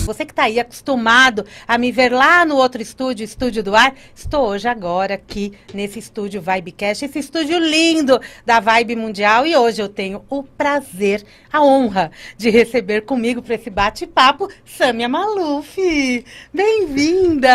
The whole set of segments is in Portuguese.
Você que está aí acostumado a me ver lá no outro estúdio, Estúdio do Ar, estou hoje agora aqui nesse estúdio Vibecast, esse estúdio lindo da Vibe Mundial, e hoje eu tenho o prazer, a honra de receber comigo para esse bate-papo Sâmia Maluf. Bem-vinda!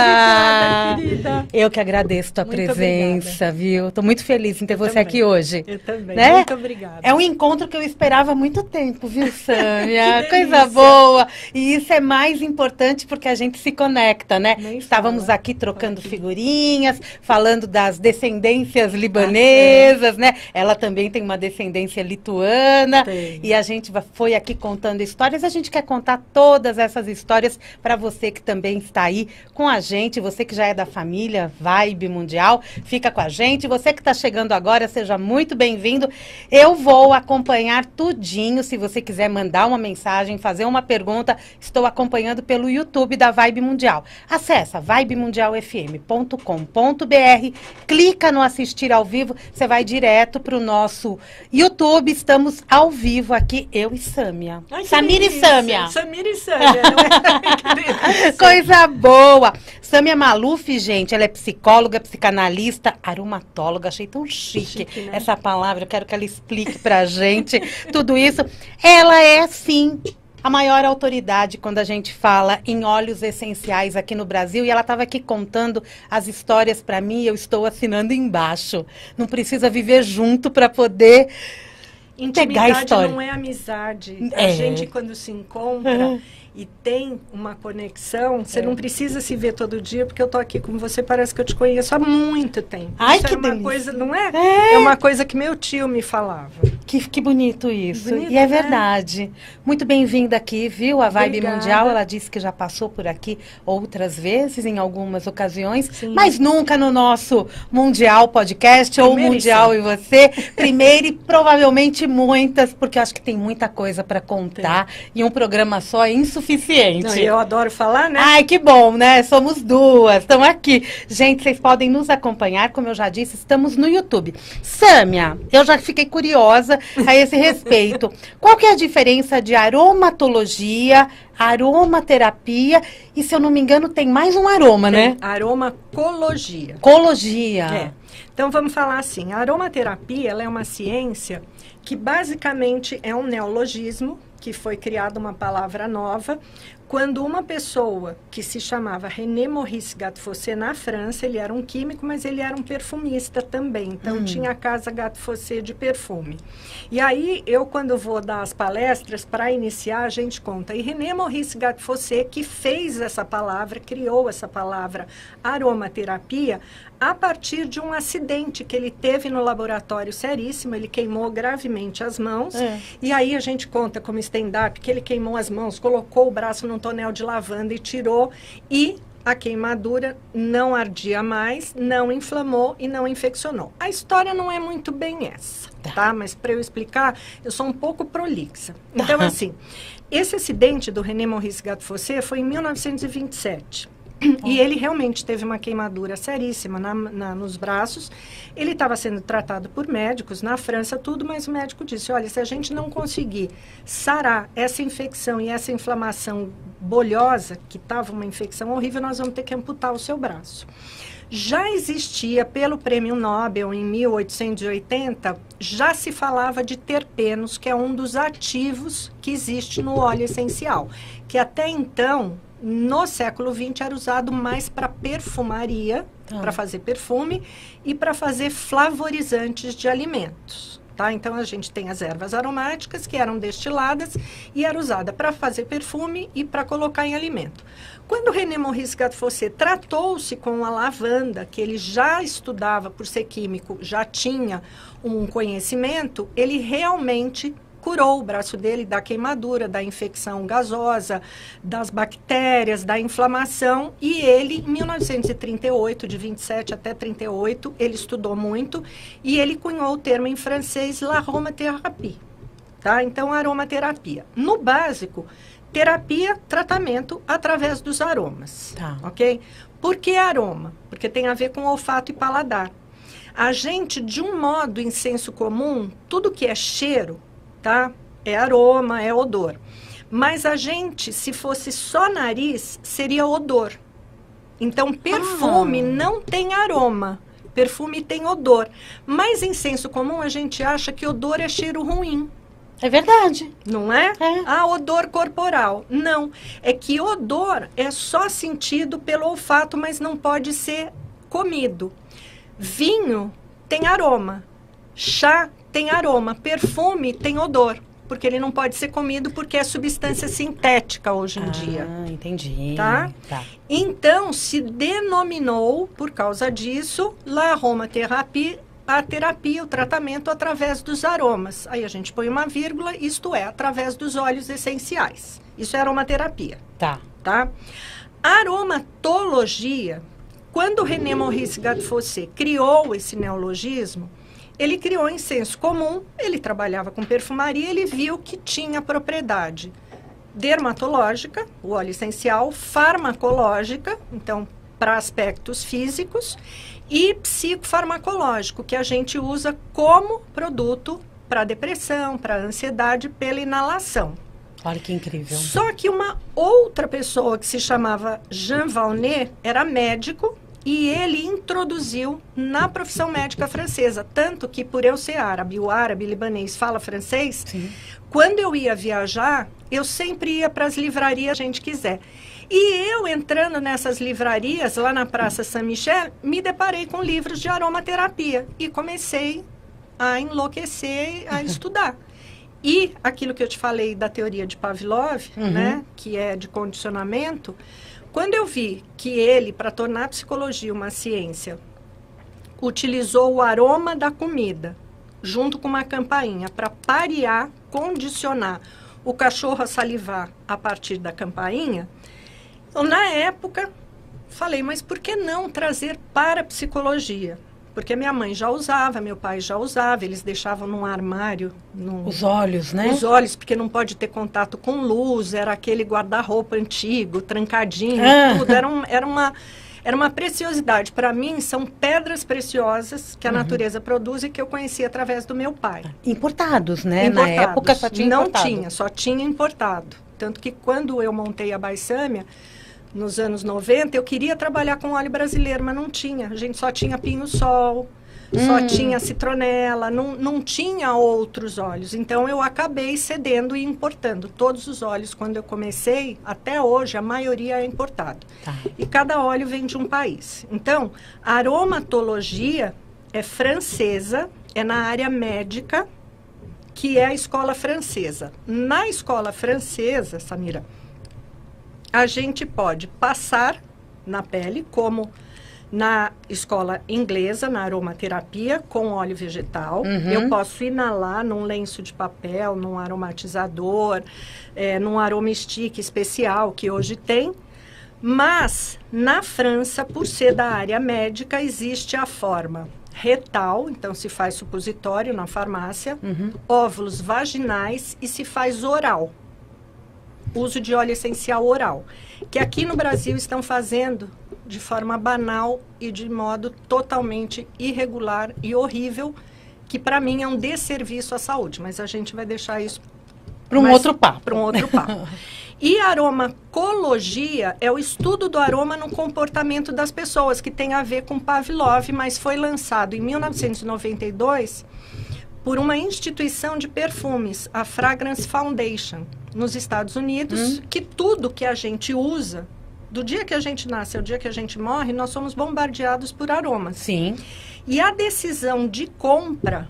Obrigada, querida. Eu que agradeço tua Muito presença, obrigada. viu? Estou muito feliz em ter você aqui hoje. Eu também, né? muito obrigada. É um encontro que eu esperava há muito tempo, viu, Sâmia? Que Coisa delícia. boa! E isso é mais importante porque a gente se conecta, né? Nem Estávamos fala. aqui trocando figurinhas, falando das descendências libanesas, né? Ela também tem uma descendência lituana. Tem. E a gente foi aqui contando histórias. A gente quer contar todas essas histórias para você que também está aí com a gente, você que já é da família Vibe Mundial, fica com a gente. Você que está chegando agora, seja muito bem-vindo. Eu vou acompanhar tudinho. Se você quiser mandar uma mensagem, fazer uma pergunta, estou acompanhando pelo YouTube da Vibe Mundial. Acesse vibemundialfm.com.br, clica no assistir ao vivo, você vai direto para o nosso YouTube. Estamos ao vivo aqui, eu e Sâmia. Ai, que Samira e delícia. Sâmia. Samira e Sâmia, não é? Que delícia. Coisa boa! Sâmia Maluf, gente, ela é psicóloga, psicanalista, aromatóloga, achei tão chique, Chique, né? essa palavra, eu quero que ela explique pra gente tudo isso. Ela é, sim, a maior autoridade quando a gente fala em óleos essenciais aqui no Brasil, e ela estava aqui contando as histórias para mim, e eu estou assinando embaixo. Não precisa viver junto para poder pegar a Intimidade história. não é amizade. É. A gente, quando se encontra e tem uma conexão, você não precisa se ver todo dia, porque eu tô aqui com você, parece que eu te conheço há muito tempo. Ai, isso que é uma delícia. coisa, não é? É. É uma coisa que meu tio me falava. Que bonito isso. Bonito, e é né? verdade. Muito bem-vinda aqui, viu? A Vibe Obrigada. Mundial, ela disse que já passou por aqui outras vezes, em algumas ocasiões, Sim. mas nunca no nosso Mundial Podcast ou Primeiro e Mundial e sempre. você. Primeiro e provavelmente muitas, porque eu acho que tem muita coisa para contar e um programa só é insuficiente. Não, e eu adoro falar, né? Ai, que bom, né? Somos duas, estamos aqui. Gente, vocês podem nos acompanhar, como eu já disse, estamos no YouTube. Sâmia, eu já fiquei curiosa a esse respeito. Qual que é a diferença de aromatologia, aromaterapia e, se eu não me engano, tem mais um aroma, né? Aromacologia. Cologia. É. Então vamos falar assim, a aromaterapia, ela é uma ciência que basicamente é um neologismo, que foi criada uma palavra nova, quando uma pessoa que se chamava René Maurice Gattefossé na França, ele era um químico, mas ele era um perfumista também, então tinha a casa Gattefossé de perfume. E aí, eu quando vou dar as palestras, para iniciar, a gente conta, e René Maurice Gattefossé, que fez essa palavra, criou essa palavra aromaterapia, a partir de um acidente que ele teve no laboratório seríssimo, ele queimou gravemente as mãos, e aí a gente conta como stand-up que ele queimou as mãos, colocou o braço num tonel de lavanda e tirou, e a queimadura não ardia mais, não inflamou e não infeccionou. A história não é muito bem essa, tá? Mas para eu explicar, eu sou um pouco prolixa. Então, assim, esse acidente do René Maurice Gattefossé foi em 1927. E ele realmente teve uma queimadura seríssima nos braços. Ele estava sendo tratado por médicos na França, tudo, mas o médico disse, olha, se a gente não conseguir sarar essa infecção e essa inflamação bolhosa, que estava uma infecção horrível, nós vamos ter que amputar o seu braço. Já existia, pelo Prêmio Nobel, em 1880, já se falava de terpenos, que é um dos ativos que existe no óleo essencial, que até então, no século XX, era usado mais para perfumaria, para fazer perfume, e para fazer flavorizantes de alimentos. Tá? Então, a gente tem as ervas aromáticas, que eram destiladas, e era usada para fazer perfume e para colocar em alimento. Quando René Maurice Gattefossé tratou-se com a lavanda, que ele já estudava por ser químico, já tinha um conhecimento, ele realmente curou o braço dele da queimadura, da infecção gasosa, das bactérias, da inflamação, e ele, em 1938, de 27 até 38, ele estudou muito, e ele cunhou o termo em francês, l'aromathérapie, tá? Então, aromaterapia. No básico, terapia, tratamento através dos aromas, ok? Por que aroma? Porque tem a ver com olfato e paladar. A gente, de um modo, em senso comum, tudo que é cheiro, tá? É aroma, é odor. Mas a gente, se fosse só nariz, seria odor. Então, perfume não tem aroma. Perfume tem odor. Mas em senso comum, a gente acha que odor é cheiro ruim. É verdade. Não é? É. Ah, odor corporal. Não. É que odor é só sentido pelo olfato, mas não pode ser comido. Vinho tem aroma. Chá tem aroma. Perfume tem odor. Porque ele não pode ser comido porque é substância sintética hoje em dia. Ah, entendi. Tá? Então, se denominou, por causa disso, l'aromaterapia, a terapia, o tratamento através dos aromas. Aí a gente põe uma vírgula, isto é, através dos óleos essenciais. Isso é aromaterapia. Tá? Aromatologia, quando René Maurice Gattefossé criou esse neologismo, ele criou em senso comum, ele trabalhava com perfumaria, ele viu que tinha propriedade dermatológica, o óleo essencial, farmacológica, então, para aspectos físicos, e psicofarmacológico, que a gente usa como produto para depressão, para ansiedade, pela inalação. Olha que incrível. Só que uma outra pessoa que se chamava Jean Valnet era médico e ele introduziu na profissão médica francesa. Tanto que, por eu ser árabe, o árabe libanês fala francês, Sim. Quando eu ia viajar, eu sempre ia para as livrarias que a gente quiser. E eu, entrando nessas livrarias, lá na Praça Saint-Michel, me deparei com livros de aromaterapia. E comecei a enlouquecer, a estudar. E aquilo que eu te falei da teoria de Pavlov, né, que é de condicionamento, quando eu vi que ele, para tornar a psicologia uma ciência, utilizou o aroma da comida, junto com uma campainha, para parear, condicionar o cachorro a salivar a partir da campainha, então, na época, falei, mas por que não trazer para a psicologia? Porque minha mãe já usava, meu pai já usava, eles deixavam num armário. Os olhos, né? Os olhos, porque não pode ter contato com luz, era aquele guarda-roupa antigo, trancadinho, tudo. Era uma preciosidade. Para mim, são pedras preciosas que a natureza produz e que eu conheci através do meu pai. Importados, né? Importados. Na época só tinha importado. Não tinha, só tinha importado. Tanto que quando eu montei a Baissâmia, nos anos 90, eu queria trabalhar com óleo brasileiro, mas não tinha. A gente só tinha pinho-sol, só tinha citronela, não tinha outros óleos. Então, eu acabei cedendo e importando. Todos os óleos, quando eu comecei, até hoje, a maioria é importado. Tá. E cada óleo vem de um país. Então, a aromatologia é francesa, é na área médica, que é a escola francesa. Na escola francesa, Samira, a gente pode passar na pele, como na escola inglesa, na aromaterapia, com óleo vegetal. Eu posso inalar num lenço de papel, num aromatizador, num aromestic especial, que hoje tem. Mas, na França, por ser da área médica, existe a forma retal, então se faz supositório na farmácia, óvulos vaginais e se faz oral. Uso de óleo essencial oral, que aqui no Brasil estão fazendo de forma banal e de modo totalmente irregular e horrível, que para mim é um desserviço à saúde, mas a gente vai deixar isso para um outro papo. Para um outro papo. E a aromacologia é o estudo do aroma no comportamento das pessoas, que tem a ver com Pavlov, mas foi lançado em 1992 por uma instituição de perfumes, a Fragrance Foundation, nos Estados Unidos, que tudo que a gente usa, do dia que a gente nasce ao dia que a gente morre, nós somos bombardeados por aromas. Sim. E a decisão de compra,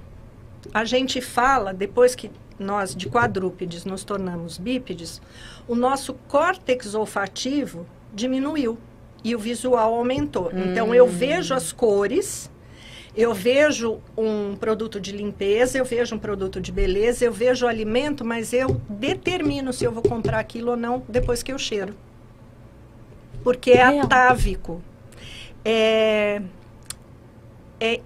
a gente fala, depois que nós de quadrúpedes nos tornamos bípedes, o nosso córtex olfativo diminuiu e o visual aumentou. Então, eu vejo as cores, eu vejo um produto de limpeza, eu vejo um produto de beleza, eu vejo o alimento, mas eu determino se eu vou comprar aquilo ou não depois que eu cheiro. Porque é atávico. É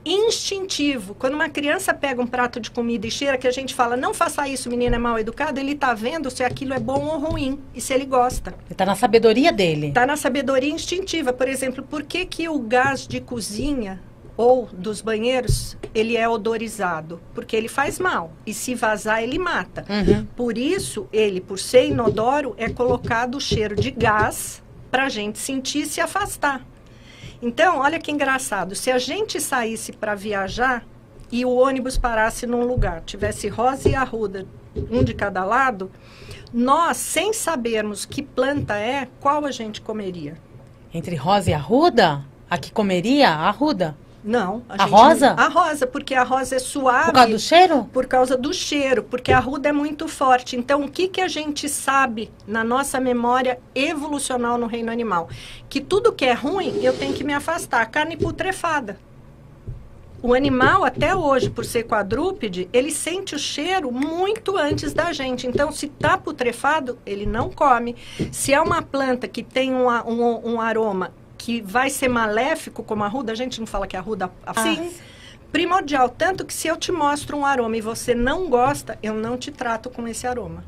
instintivo. Quando uma criança pega um prato de comida e cheira, que a gente fala, não faça isso, menino é mal educado, ele está vendo se aquilo é bom ou ruim e se ele gosta. Ele está na sabedoria dele. Está na sabedoria instintiva. Por exemplo, por que que o gás de cozinha ou dos banheiros, ele é odorizado, porque ele faz mal. E se vazar, ele mata. Por isso, ele, por ser inodoro, é colocado o cheiro de gás para a gente sentir e se afastar. Então, olha que engraçado. Se a gente saísse para viajar e o ônibus parasse num lugar, tivesse Rosa e Arruda, um de cada lado, nós, sem sabermos que planta é, qual a gente comeria? Entre Rosa e Arruda? A que comeria? A Arruda? Não. A rosa? A rosa, porque a rosa é suave. Por causa do cheiro? Por causa do cheiro, porque a arruda é muito forte. Então, o que a gente sabe na nossa memória evolucional no reino animal? Que tudo que é ruim, eu tenho que me afastar. Carne putrefada. O animal, até hoje, por ser quadrúpede, ele sente o cheiro muito antes da gente. Então, se está putrefado, ele não come. Se é uma planta que tem um aroma que vai ser maléfico, como a arruda, a gente não fala que a arruda... Sim, primordial. Tanto que se eu te mostro um aroma e você não gosta, eu não te trato com esse aroma.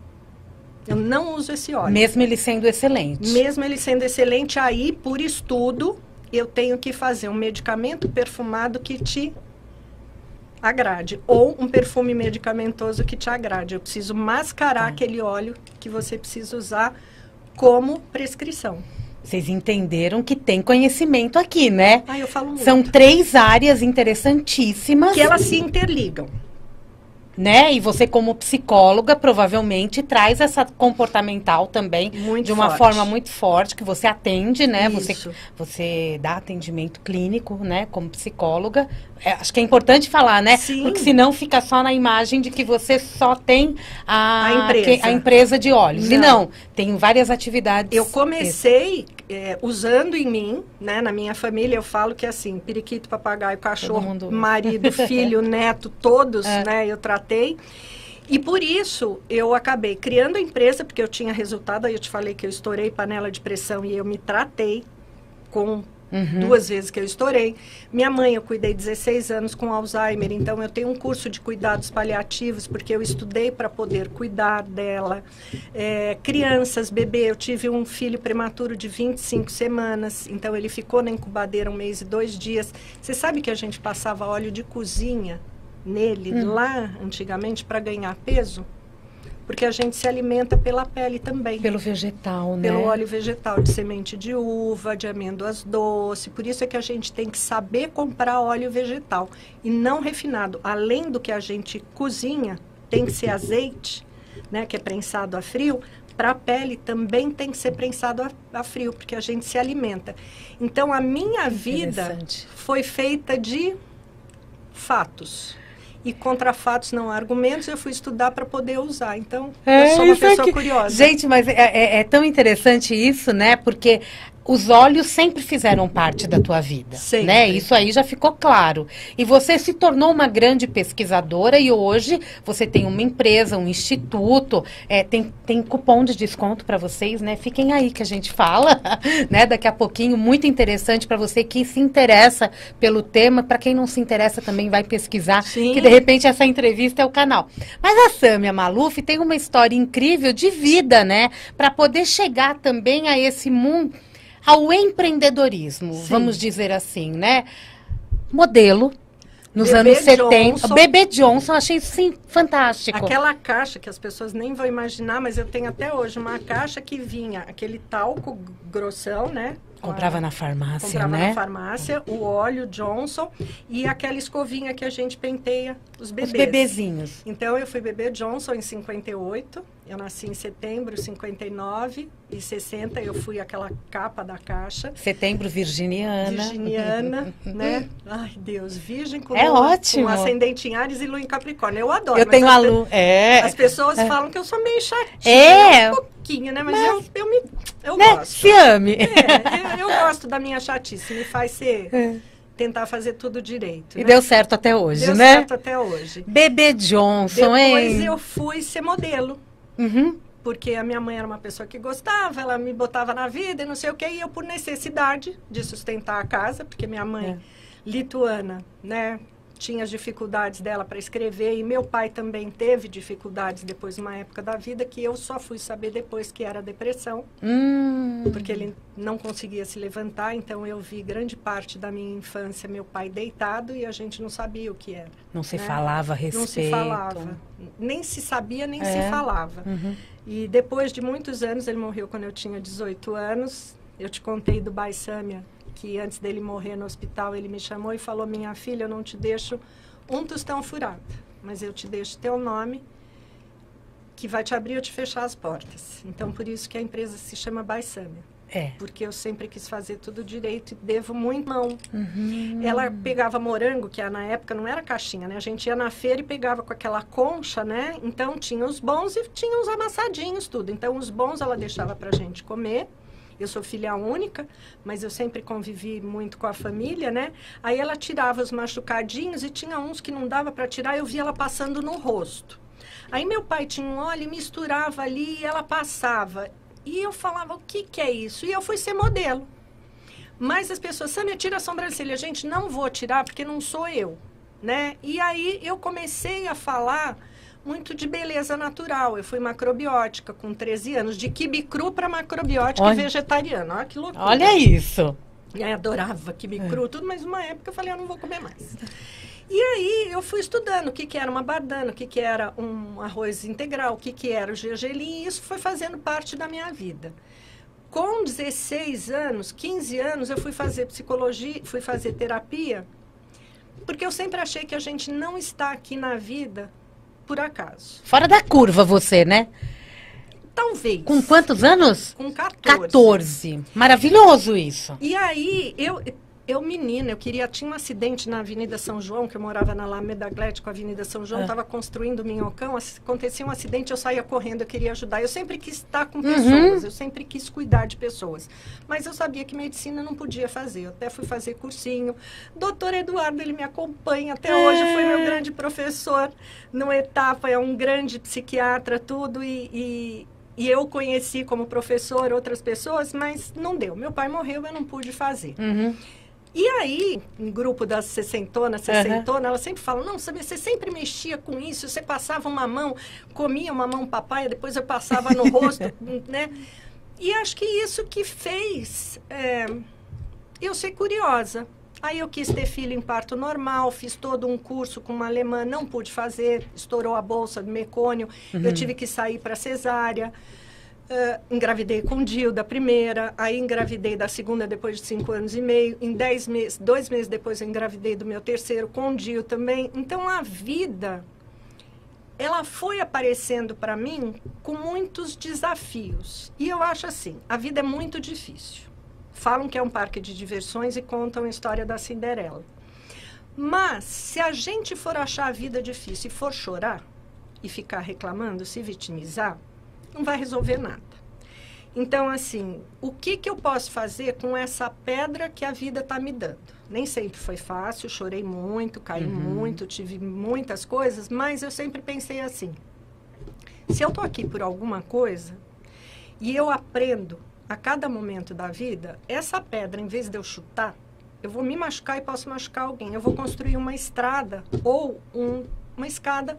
Eu não uso esse óleo. Mesmo ele sendo excelente. Mesmo ele sendo excelente, aí, por estudo, eu tenho que fazer um medicamento perfumado que te agrade. Ou um perfume medicamentoso que te agrade. Eu preciso mascarar aquele óleo que você precisa usar como prescrição. Vocês entenderam que tem conhecimento aqui, né? Ah, eu falo muito. São 3 áreas interessantíssimas. Que elas se interligam. Né? E você, como psicóloga, provavelmente traz essa comportamental também Muito de uma forte. forma muito forte, que você atende, né? Isso. Você dá atendimento clínico, né? Como psicóloga. Acho que é importante falar, né? Sim. Porque senão fica só na imagem de que você só tem a empresa. empresa de óleos. Não. E não, tem várias atividades. Eu comecei usando em mim, né? Na minha família eu falo que assim, periquito, papagaio, cachorro, marido, filho, neto, todos, né? Eu tratei. E por isso eu acabei criando a empresa, porque eu tinha resultado. Aí eu te falei que eu estourei panela de pressão e eu me tratei com 2 vezes que eu estourei. Minha mãe, eu cuidei 16 anos com Alzheimer, então eu tenho um curso de cuidados paliativos, porque eu estudei para poder cuidar dela. Crianças, bebê, eu tive um filho prematuro de 25 semanas, então ele ficou na incubadeira 1 mês e 2 dias. Você sabe que a gente passava óleo de cozinha nele, lá antigamente, para ganhar peso? Porque a gente se alimenta pela pele também. Pelo vegetal, né? Pelo óleo vegetal, de semente de uva, de amêndoas doces. Por isso é que a gente tem que saber comprar óleo vegetal e não refinado. Além do que a gente cozinha, tem que ser azeite, né, que é prensado a frio. Para a pele também tem que ser prensado a frio, porque a gente se alimenta. Então, a minha vida foi feita de fatos. E contra fatos, não argumentos, eu fui estudar para poder usar. Então, eu sou uma pessoa curiosa. Gente, mas é tão interessante isso, né? Porque os óleos sempre fizeram parte da tua vida, sempre, né? Isso aí já ficou claro. E você se tornou uma grande pesquisadora e hoje você tem uma empresa, um instituto, tem cupom de desconto para vocês, né? Fiquem aí que a gente fala, né? Daqui a pouquinho, muito interessante para você que se interessa pelo tema. Para quem não se interessa também vai pesquisar, Sim. Que de repente essa entrevista é o canal. Mas a Sâmia Maluf tem uma história incrível de vida, né? Para poder chegar também a esse mundo, ao empreendedorismo, Sim. vamos dizer assim, né? Modelo, nos Bebê anos 70. Johnson. Bebê Johnson, achei sim fantástico. Aquela caixa que as pessoas nem vão imaginar, mas eu tenho até hoje uma caixa que vinha aquele talco grossão, né? Comprava na farmácia, Comprava né? na farmácia, o óleo Johnson e aquela escovinha que a gente penteia os bebês. Os bebezinhos. Então, eu fui bebê Johnson em 58, eu nasci em setembro, 59 e 60, eu fui aquela capa da caixa. Setembro, virginiana. Virginiana, né? Ai, Deus, virgem com, ótimo. Com ascendente em Ares e lua em Capricórnio. Eu adoro. Eu mas tenho a lua. As pessoas falam que eu sou meio chatinha. Um pouquinho, né? Mas eu né? gosto. Se ame. Eu gosto da minha chatice, me faz ser... Tentar fazer tudo direito. E né? deu certo até hoje, deu né? Deu certo até hoje. Bebê Johnson, Depois hein? eu fui ser modelo. Porque a minha mãe era uma pessoa que gostava, ela me botava na vida e não sei o quê. E eu, por necessidade de sustentar a casa, porque minha mãe, lituana, né? tinha as dificuldades dela para escrever, e meu pai também teve dificuldades depois, de uma época da vida, que eu só fui saber depois que era depressão, porque ele não conseguia se levantar, então eu vi grande parte da minha infância meu pai deitado e a gente não sabia o que era. Não se falava a respeito. Não se falava, nem se sabia, nem se falava. E depois de muitos anos, ele morreu quando eu tinha 18 anos, eu te contei do Bai Samia, que antes dele morrer no hospital, ele me chamou e falou: minha filha, eu não te deixo um tostão furado, mas eu te deixo teu nome, que vai te abrir ou te fechar as portas. Então, por isso que a empresa se chama Bai Samia. Porque eu sempre quis fazer tudo direito e devo muito mão. Ela pegava morango, que na época não era caixinha, né? A gente ia na feira e pegava com aquela concha, né? Então, tinha os bons e tinha os amassadinhos, tudo. Então, os bons ela deixava pra gente comer. Eu sou filha única, mas eu sempre convivi muito com a família, né? Aí ela tirava os machucadinhos e tinha uns que não dava para tirar, eu via ela passando no rosto. Aí meu pai tinha um óleo e misturava ali e ela passava. E eu falava: o que que é isso? E eu fui ser modelo. Mas as pessoas: Samia, tira a sobrancelha. Gente, não vou tirar porque não sou eu, né? E aí eu comecei a falar muito de beleza natural. Eu fui macrobiótica com 13 anos, de quibe cru para macrobiótica e vegetariana. Olha que loucura. Olha isso. E aí adorava quibe cru, tudo, mas uma época eu falei: eu não vou comer mais. E aí eu fui estudando o que que era uma bardana, o que que era um arroz integral, o que que era o gergelim, e isso foi fazendo parte da minha vida. Com 16 anos, 15 anos, eu fui fazer psicologia, fui fazer terapia, porque eu sempre achei que a gente não está aqui na vida por acaso. Fora da curva você, né? Talvez. Com quantos anos? Com 14. 14. Maravilhoso isso. E aí, menina, tinha um acidente na Avenida São João, que eu morava na Alameda Glete com a Avenida São João, estava construindo o Minhocão, acontecia um acidente, eu saía correndo, eu queria ajudar. Eu sempre quis estar com pessoas, eu sempre quis cuidar de pessoas. Mas eu sabia que medicina não podia fazer, eu até fui fazer cursinho. Doutor Eduardo, ele me acompanha até hoje, foi meu grande professor no Etapa, é um grande psiquiatra, tudo, e eu conheci como professor outras pessoas, mas não deu. Meu pai morreu, eu não pude fazer. E aí, em grupo das sessentona, ela sempre fala: não, sabe, você sempre mexia com isso, você passava uma mão, comia uma mão papaya, depois eu passava no rosto, né? E acho que isso que fez eu ser curiosa. Aí eu quis ter filho em parto normal, fiz todo um curso com uma alemã, não pude fazer, estourou a bolsa do mecônio, eu tive que sair para cesárea. Engravidei com o Dil da primeira, aí engravidei da segunda depois de 5 anos e meio, em 10 meses, 2 meses depois eu engravidei do meu terceiro com o Dil também. Então a vida, ela foi aparecendo para mim com muitos desafios. E eu acho assim, a vida é muito difícil. Falam que é um parque de diversões e contam a história da Cinderela. Mas se a gente for achar a vida difícil e for chorar e ficar reclamando, se vitimizar, não vai resolver nada. Então, assim, o que eu posso fazer com essa pedra que a vida está me dando? Nem sempre foi fácil, chorei muito, caí muito, tive muitas coisas, mas eu sempre pensei assim: se eu estou aqui por alguma coisa e eu aprendo a cada momento da vida, essa pedra, em vez de eu chutar, eu vou me machucar e posso machucar alguém. Eu vou construir uma estrada ou uma escada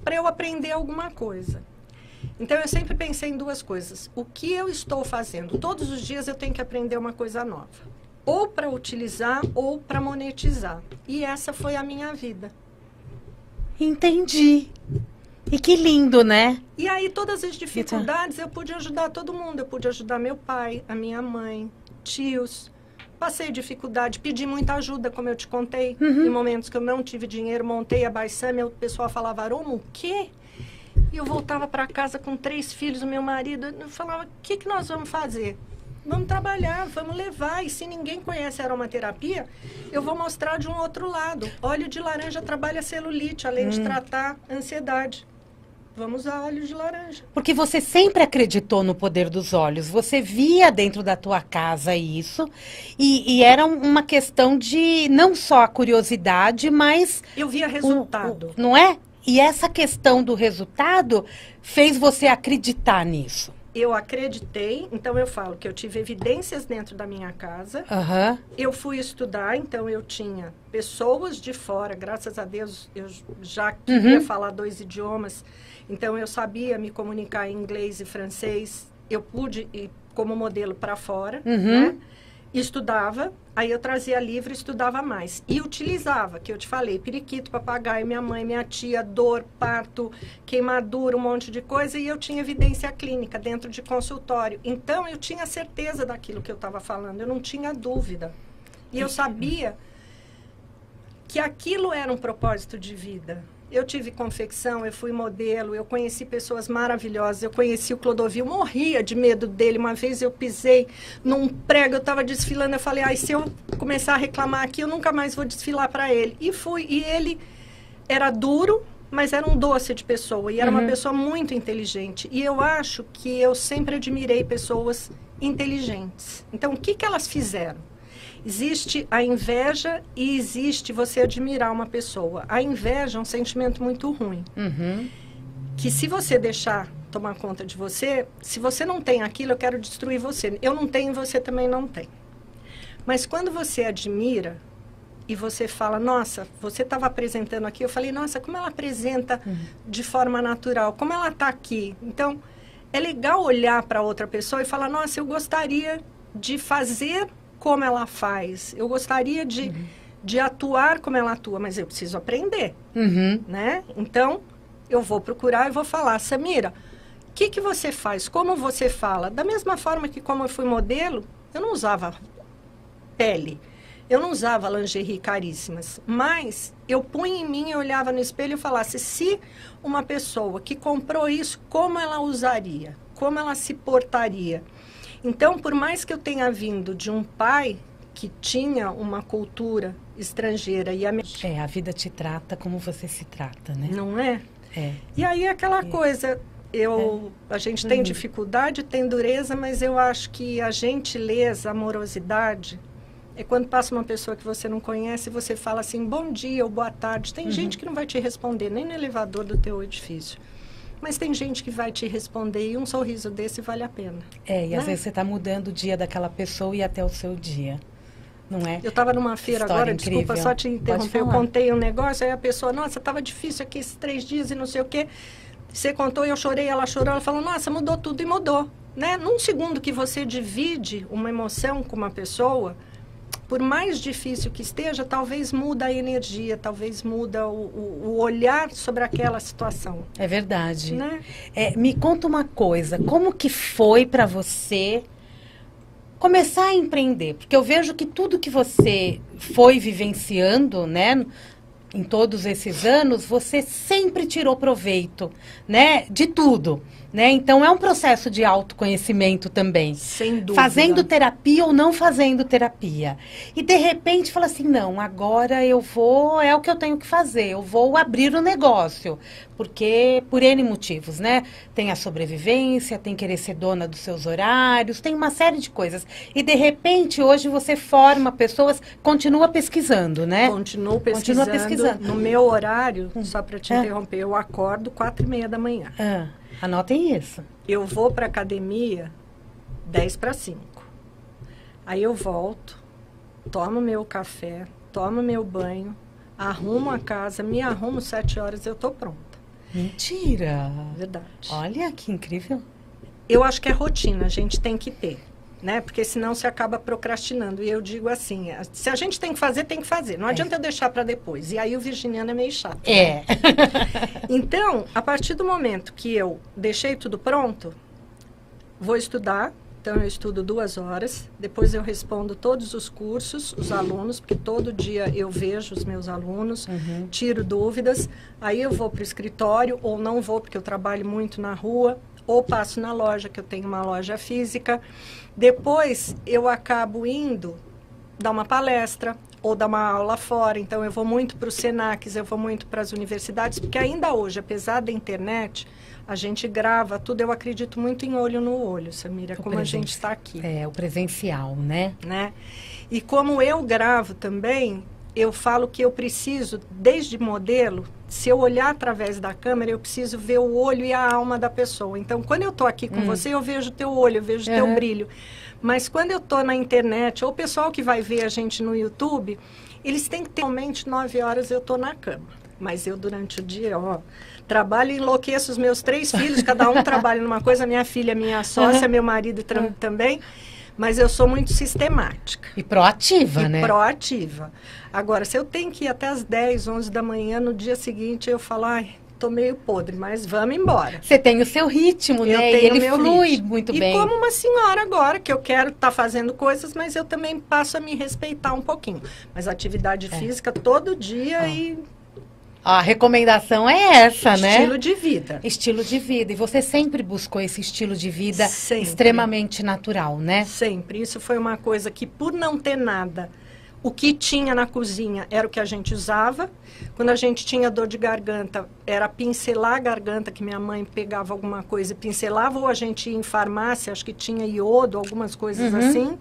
para eu aprender alguma coisa. Então, eu sempre pensei em duas coisas. O que eu estou fazendo? Todos os dias eu tenho que aprender uma coisa nova. Ou para utilizar, ou para monetizar. E essa foi a minha vida. Entendi. E que lindo, né? E aí, todas as dificuldades, eu pude ajudar todo mundo. Eu pude ajudar meu pai, a minha mãe, tios. Passei dificuldade, pedi muita ajuda, como eu te contei. Em momentos que eu não tive dinheiro, montei a Bai Samia, o pessoal falava: Aroma, o quê? E eu voltava para casa com 3 filhos, o meu marido, eu falava: o que nós vamos fazer? Vamos trabalhar, vamos levar. E se ninguém conhece a aromaterapia, eu vou mostrar de um outro lado. Óleo de laranja trabalha celulite, além de tratar ansiedade. Vamos usar óleo de laranja. Porque você sempre acreditou no poder dos óleos. Você via dentro da tua casa isso. E era uma questão de não só a curiosidade, mas... eu via resultado. Não é? E essa questão do resultado fez você acreditar nisso. eu acreditei, então eu falo que eu tive evidências dentro da minha casa. Aham. Eu fui estudar, então eu tinha pessoas de fora, graças a Deus eu já queria falar 2 idiomas, então eu sabia me comunicar em inglês e francês, eu pude ir como modelo para fora, né? Estudava, aí eu trazia livro e estudava mais. E utilizava, que eu te falei, periquito, papagaio, minha mãe, minha tia, dor, parto, queimadura, um monte de coisa. E eu tinha evidência clínica dentro de consultório. Então, eu tinha certeza daquilo que eu estava falando, eu não tinha dúvida. E eu sabia que aquilo era um propósito de vida. Eu tive confecção, eu fui modelo, eu conheci pessoas maravilhosas, eu conheci o Clodovil, morria de medo dele. Uma vez eu pisei num prego, eu estava desfilando, eu falei, ai, se eu começar a reclamar aqui, eu nunca mais vou desfilar para ele. E fui, e ele era duro, mas era um doce de pessoa, e era uma pessoa muito inteligente. E eu acho que eu sempre admirei pessoas inteligentes. Então, o que que elas fizeram? Existe a inveja e existe você admirar uma pessoa. A inveja é um sentimento muito ruim. Que se você deixar tomar conta de você, se você não tem aquilo, eu quero destruir você. Eu não tenho, você também não tem. Mas quando você admira e você fala, nossa, você estava apresentando aqui, eu falei, nossa, como ela apresenta de forma natural, como ela está aqui. Então, é legal olhar para outra pessoa e falar, nossa, eu gostaria de fazer como ela faz, eu gostaria de atuar como ela atua, mas eu preciso aprender, né? Então, eu vou procurar e vou falar, Samira, o que que você faz? Como você fala? Da mesma forma que como eu fui modelo, eu não usava pele, eu não usava lingerie caríssimas, mas eu punha em mim, eu olhava no espelho e falasse, se uma pessoa que comprou isso, como ela usaria? Como ela se portaria? Então, por mais que eu tenha vindo de um pai que tinha uma cultura estrangeira e a vida te trata como você se trata, né? Não é? É. E aí aquela coisa, a gente tem dificuldade, tem dureza, mas eu acho que a gentileza, a amorosidade, é quando passa uma pessoa que você não conhece e você fala assim, bom dia ou boa tarde. Tem gente que não vai te responder nem no elevador do teu edifício. Mas tem gente que vai te responder e um sorriso desse vale a pena. E às vezes você está mudando o dia daquela pessoa e até o seu dia, não é? Eu estava numa feira História agora, incrível. desculpa só te interromper, eu contei um negócio, aí a pessoa, nossa, estava difícil aqui esses 3 dias e não sei o quê. Você contou e eu chorei, ela chorou, ela falou, nossa, mudou tudo e mudou. Né? Num segundo que você divide uma emoção com uma pessoa, por mais difícil que esteja, talvez muda a energia, talvez muda o olhar sobre aquela situação. É verdade. Né? Me conta uma coisa, como que foi para você começar a empreender? Porque eu vejo que tudo que você foi vivenciando, né, em todos esses anos, você sempre tirou proveito, né, de tudo. Né? Então, é um processo de autoconhecimento também. Sem dúvida. Fazendo terapia ou não fazendo terapia. E, de repente, fala assim, não, agora eu vou, é o que eu tenho que fazer, eu vou abrir o negócio. Porque, por N motivos, né? Tem a sobrevivência, tem querer ser dona dos seus horários, tem uma série de coisas. E, de repente, hoje você forma pessoas, continua pesquisando, né? Continuo pesquisando. Continua pesquisando. No meu horário, só para te interromper, eu acordo 4h30 da manhã. Anotem isso. Eu vou para academia 10:45. Aí eu volto, tomo meu café, tomo meu banho, arrumo a casa, me arrumo 7 horas, eu tô pronta. Mentira! Verdade. Olha que incrível. Eu acho que é rotina, a gente tem que ter, né? Porque senão você acaba procrastinando. E eu digo assim, se a gente tem que fazer, tem que fazer. Não adianta eu deixar para depois. E aí o virginiano é meio chato. Né? Então, a partir do momento que eu deixei tudo pronto, vou estudar. Então, eu estudo 2 horas. Depois eu respondo todos os cursos, os alunos, porque todo dia eu vejo os meus alunos, tiro dúvidas. Aí eu vou para o escritório, ou não vou, porque eu trabalho muito na rua, ou passo na loja, que eu tenho uma loja física. Depois, eu acabo indo dar uma palestra ou dar uma aula fora. Então, eu vou muito para os Senacs, eu vou muito para as universidades, porque ainda hoje, apesar da internet, a gente grava tudo. Eu acredito muito em olho no olho, Samira, como a gente está aqui. O presencial, né? E como eu gravo também, eu falo que eu preciso, desde modelo, se eu olhar através da câmera, eu preciso ver o olho e a alma da pessoa. Então, quando eu estou aqui com você, eu vejo teu olho, eu vejo teu brilho. Mas quando eu estou na internet, ou o pessoal que vai ver a gente no YouTube, eles têm que ter, realmente, 9 horas eu estou na cama. Mas eu, durante o dia, trabalho e enlouqueço os meus 3 filhos, cada um trabalha numa coisa, minha filha, minha sócia, meu marido também. Mas eu sou muito sistemática. E proativa, né? Proativa. Agora, se eu tenho que ir até as 10, 11 da manhã, no dia seguinte eu falo, ai, tô meio podre, mas vamos embora. Você tem o seu ritmo, eu né? Tenho e ele meu flui ritmo. muito e bem. E como uma senhora agora, que eu quero estar fazendo coisas, mas eu também passo a me respeitar um pouquinho. Mas atividade física todo dia e... A recomendação é essa, né? Estilo de vida. Estilo de vida. E você sempre buscou esse estilo de vida extremamente natural, né? Sempre. Isso foi uma coisa que, por não ter nada, o que tinha na cozinha era o que a gente usava. Quando a gente tinha dor de garganta, era pincelar a garganta, que minha mãe pegava alguma coisa e pincelava, ou a gente ia em farmácia, acho que tinha iodo, algumas coisas assim.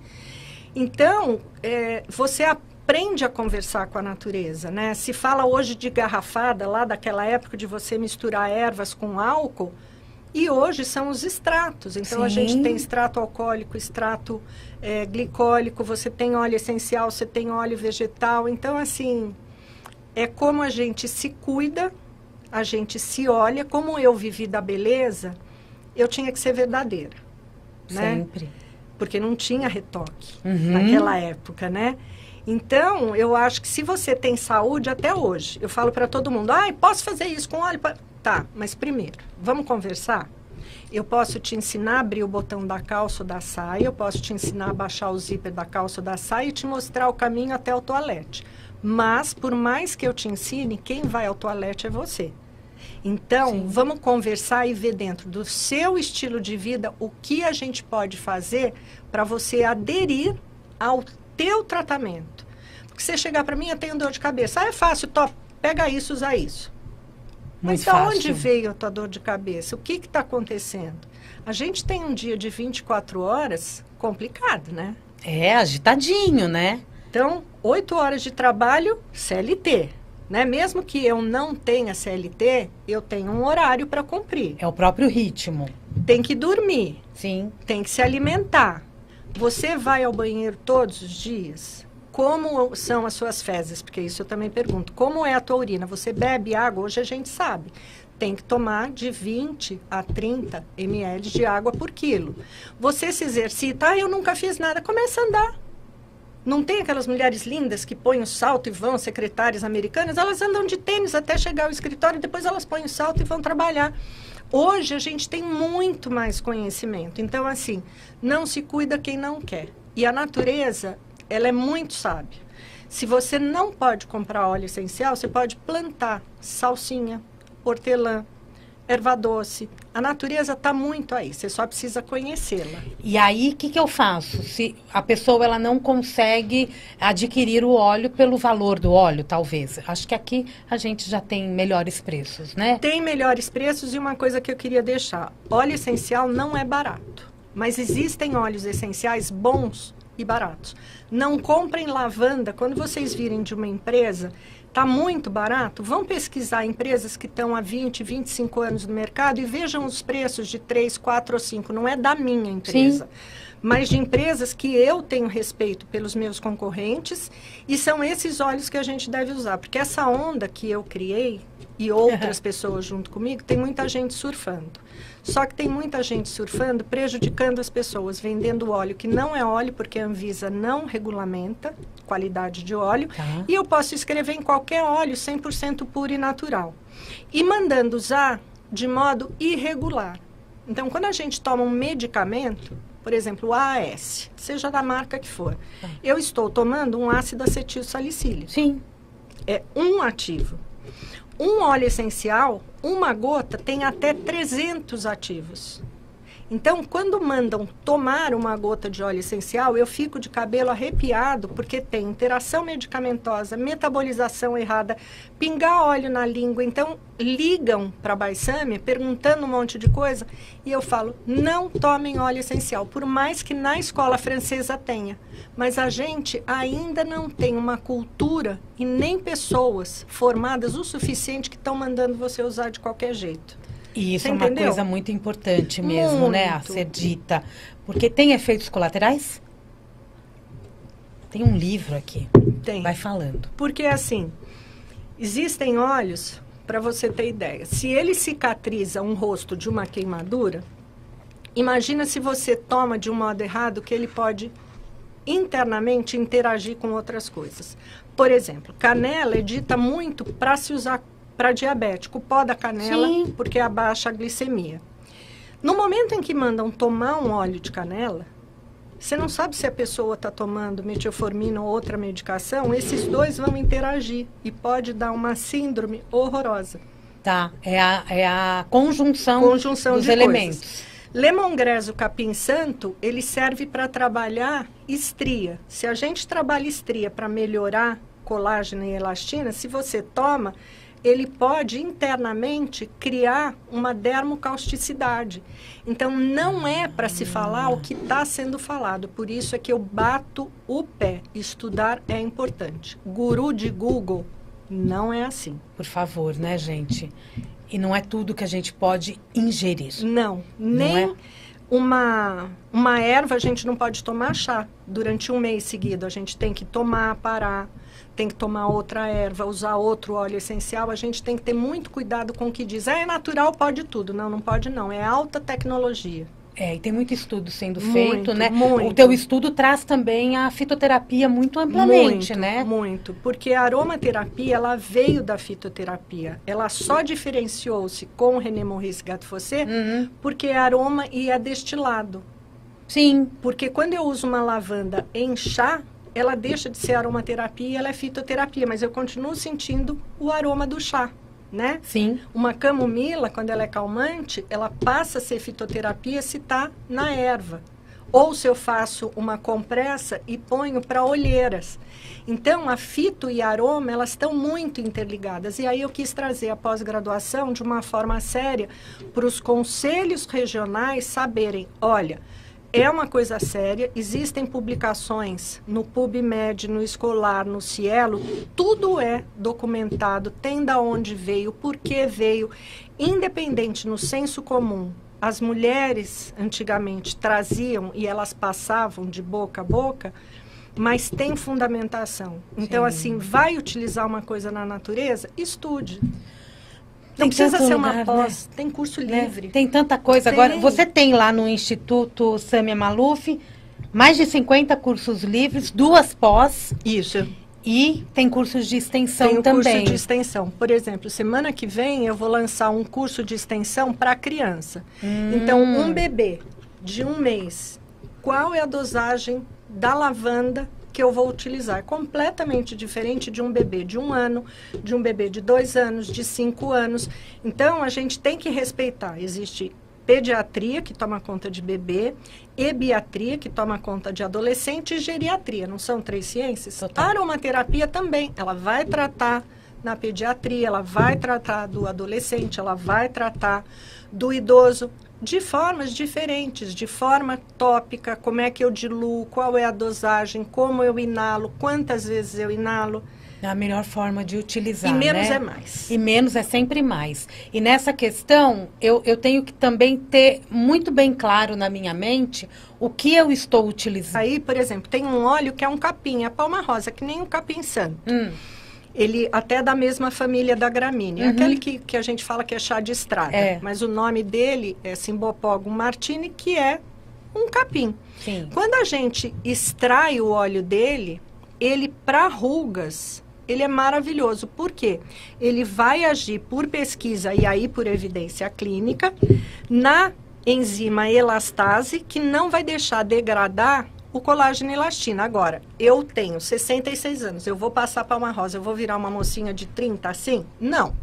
Então, você aprende a conversar com a natureza, né? Se fala hoje de garrafada, lá daquela época de você misturar ervas com álcool, e hoje são os extratos. Então, a gente tem extrato alcoólico, extrato glicólico, você tem óleo essencial, você tem óleo vegetal. Então, assim, é como a gente se cuida, a gente se olha. Como eu vivi da beleza, eu tinha que ser verdadeira, né? Sempre. Porque não tinha retoque naquela época, né? Então, eu acho que se você tem saúde, até hoje, eu falo para todo mundo, posso fazer isso com óleo? Tá, mas primeiro, vamos conversar? Eu posso te ensinar a abrir o botão da calça ou da saia, eu posso te ensinar a baixar o zíper da calça ou da saia e te mostrar o caminho até o toalete. Mas, por mais que eu te ensine, quem vai ao toalete é você. Então, vamos conversar e ver dentro do seu estilo de vida o que a gente pode fazer para você aderir ao teu tratamento. Porque você chegar para mim, eu tenho dor de cabeça. É fácil, top, pega isso, usa isso. Mas de onde veio a tua dor de cabeça? O que está acontecendo? A gente tem um dia de 24 horas complicado, né? É, agitadinho, né? Então, 8 horas de trabalho, CLT. Né? Mesmo que eu não tenha CLT, eu tenho um horário para cumprir. É o próprio ritmo. Tem que dormir. Sim. Tem que se alimentar. Você vai ao banheiro todos os dias? Como são as suas fezes? Porque isso eu também pergunto. Como é a tua urina? Você bebe água? Hoje a gente sabe. Tem que tomar de 20 a 30 ml de água por quilo. Você se exercita. Eu nunca fiz nada. Começa a andar. Não tem aquelas mulheres lindas que põem o salto e vão, secretárias americanas? Elas andam de tênis até chegar ao escritório e depois elas põem o salto e vão trabalhar. Hoje a gente tem muito mais conhecimento. Então, assim, não se cuida quem não quer. E a natureza, ela é muito sábia. Se você não pode comprar óleo essencial, você pode plantar salsinha, hortelã, erva doce. A natureza está muito aí, você só precisa conhecê-la. E aí, o que eu faço? Se a pessoa ela não consegue adquirir o óleo pelo valor do óleo, talvez. Acho que aqui a gente já tem melhores preços, né? Tem melhores preços e uma coisa que eu queria deixar. Óleo essencial não é barato, mas existem óleos essenciais bons e baratos. Não comprem lavanda. Quando vocês virem de uma empresa... Está muito barato? Vão pesquisar empresas que estão há 20, 25 anos no mercado e vejam os preços de 3, 4 ou 5. Não é da minha empresa, mas de empresas que eu tenho respeito pelos meus concorrentes e são esses óleos que a gente deve usar. Porque essa onda que eu criei e outras pessoas junto comigo, tem muita gente surfando. Só que tem muita gente surfando, prejudicando as pessoas, vendendo óleo que não é óleo, porque a Anvisa não regulamenta qualidade de óleo. Tá. E eu posso escrever em qualquer óleo 100% puro e natural. E mandando usar de modo irregular. Então, quando a gente toma um medicamento, por exemplo, o AAS, seja da marca que for, eu estou tomando um ácido acetil salicílico. Sim. É um ativo. Um óleo essencial, uma gota, tem até 300 ativos. Então, quando mandam tomar uma gota de óleo essencial, eu fico de cabelo arrepiado, porque tem interação medicamentosa, metabolização errada, pingar óleo na língua. Então, ligam para a Baisame perguntando um monte de coisa e eu falo, não tomem óleo essencial, por mais que na escola francesa tenha. Mas a gente ainda não tem uma cultura e nem pessoas formadas o suficiente que estão mandando você usar de qualquer jeito. E isso Você é uma entendeu? coisa muito importante mesmo, né, a ser dita. Porque tem efeitos colaterais? Tem um livro aqui. Tem. Vai falando. Porque assim, existem óleos, para você ter ideia, se ele cicatriza um rosto de uma queimadura, imagina se você toma de um modo errado que ele pode internamente interagir com outras coisas. Por exemplo, canela é dita muito para se usar para diabético, o pó da canela, Sim. porque abaixa a glicemia. No momento em que mandam tomar um óleo de canela, você não sabe se a pessoa está tomando metilformina ou outra medicação, esses dois vão interagir e pode dar uma síndrome horrorosa. Tá, é a conjunção dos de elementos. coisas. Lemongrass, o capim santo, ele serve para trabalhar estria. Se a gente trabalha estria para melhorar colágeno e elastina, se você toma, ele pode internamente criar uma dermocausticidade. Então, não é para se falar o que está sendo falado. Por isso é que eu bato o pé. Estudar é importante. Guru de Google não é assim. Por favor, né, gente? E não é tudo que a gente pode ingerir. Não, nem uma erva a gente não pode tomar chá durante um mês seguido. A gente tem que tomar, parar. Tem que tomar outra erva, usar outro óleo essencial. A gente tem que ter muito cuidado com o que diz. É natural, pode tudo. Não, não pode não. É alta tecnologia. É, e tem muito estudo sendo Muito, feito, né? muito. O teu estudo traz também a fitoterapia muito amplamente, né? Muito, porque a aromaterapia, ela veio da fitoterapia. Ela só diferenciou-se com o René Maurice Gattefossé porque é aroma e é destilado. Sim. Porque quando eu uso uma lavanda em chá, ela deixa de ser aromaterapia e ela é fitoterapia, mas eu continuo sentindo o aroma do chá, né? Sim. Uma camomila, quando ela é calmante, ela passa a ser fitoterapia se está na erva. Ou se eu faço uma compressa e ponho para olheiras. Então, a fito e aroma, elas estão muito interligadas. E aí eu quis trazer a pós-graduação de uma forma séria para os conselhos regionais saberem, olha, é uma coisa séria, existem publicações no PubMed, no Escolar, no Cielo, tudo é documentado, tem da onde veio, por que veio, independente no senso comum. As mulheres antigamente traziam e elas passavam de boca a boca, mas tem fundamentação. Então, assim, vai utilizar uma coisa na natureza? Estude. Não precisa ser uma pós, né? Tem curso livre. Tem tanta coisa. Agora, você tem lá no Instituto Samia Maluf mais de 50 cursos livres, 2 pós. Isso. E tem cursos de extensão também. Tem curso de extensão. Por exemplo, semana que vem eu vou lançar um curso de extensão para criança. Então, um bebê de 1 mês, qual é a dosagem da lavanda que eu vou utilizar? É completamente diferente de um bebê de 1 ano, de um bebê de 2 anos, de 5 anos. Então, a gente tem que respeitar. Existe pediatria, que toma conta de bebê, ebiatria, que toma conta de adolescente, e geriatria. Não são 3 ciências? Total. A aromaterapia também. Ela vai tratar na pediatria, ela vai tratar do adolescente, ela vai tratar do idoso, de formas diferentes, de forma tópica, como é que eu diluo, qual é a dosagem, como eu inalo, quantas vezes eu inalo. É a melhor forma de utilizar, E menos né? é mais. E menos é sempre mais. E nessa questão, eu tenho que também ter muito bem claro na minha mente o que eu estou utilizando. Aí, por exemplo, tem um óleo que é um capim, a palma rosa, que nem um capim santo. Ele até é da mesma família da gramínea. Aquele que a gente fala que é chá de estrada. Mas o nome dele é Cymbopogon martini, que é um capim. Sim. Quando a gente extrai o óleo dele, ele para rugas, ele é maravilhoso. Por quê? Ele vai agir por pesquisa e aí por evidência clínica na enzima elastase, que não vai deixar degradar o colágeno e elastina. Agora, eu tenho 66 anos, eu vou passar palma rosa, eu vou virar uma mocinha de 30 assim? Não.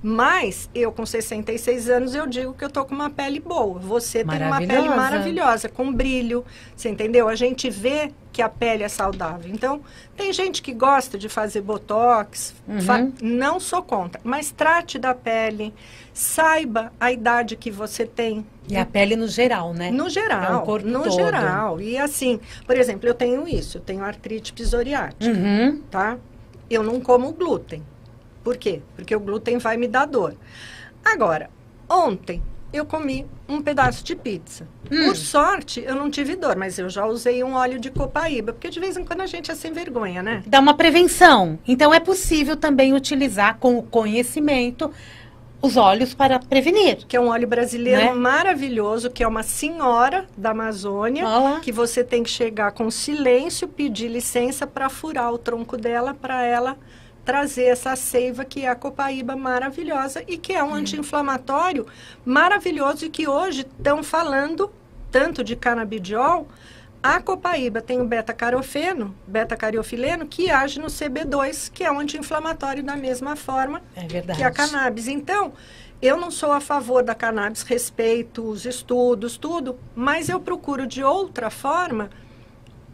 Mas eu com 66 anos eu digo que eu tô com uma pele boa. Você tem uma pele maravilhosa, com brilho, você entendeu? A gente vê que a pele é saudável. Então, tem gente que gosta de fazer botox, não sou contra, mas trate da pele, saiba a idade que você tem. E a pele no geral, né? No geral, é um corpo no todo. geral. E assim, por exemplo, eu tenho isso, eu tenho artrite psoriática, tá? Eu não como glúten. Por quê? Porque o glúten vai me dar dor. Agora, ontem eu comi um pedaço de pizza. Por sorte, eu não tive dor, mas eu já usei um óleo de copaíba, porque de vez em quando a gente é sem vergonha, né? Dá uma prevenção. Então, é possível também utilizar com o conhecimento os óleos para prevenir. Que é um óleo brasileiro, né? Maravilhoso, que é uma senhora da Amazônia, que você tem que chegar com silêncio, pedir licença para furar o tronco dela, para ela trazer essa seiva que é a copaíba maravilhosa e que é um anti-inflamatório maravilhoso e que hoje estão falando tanto de canabidiol. A copaíba tem o beta-carofeno, beta-cariofileno, que age no CB2, que é um anti-inflamatório da mesma forma que a cannabis. Então, eu não sou a favor da cannabis, respeito os estudos, tudo, mas eu procuro de outra forma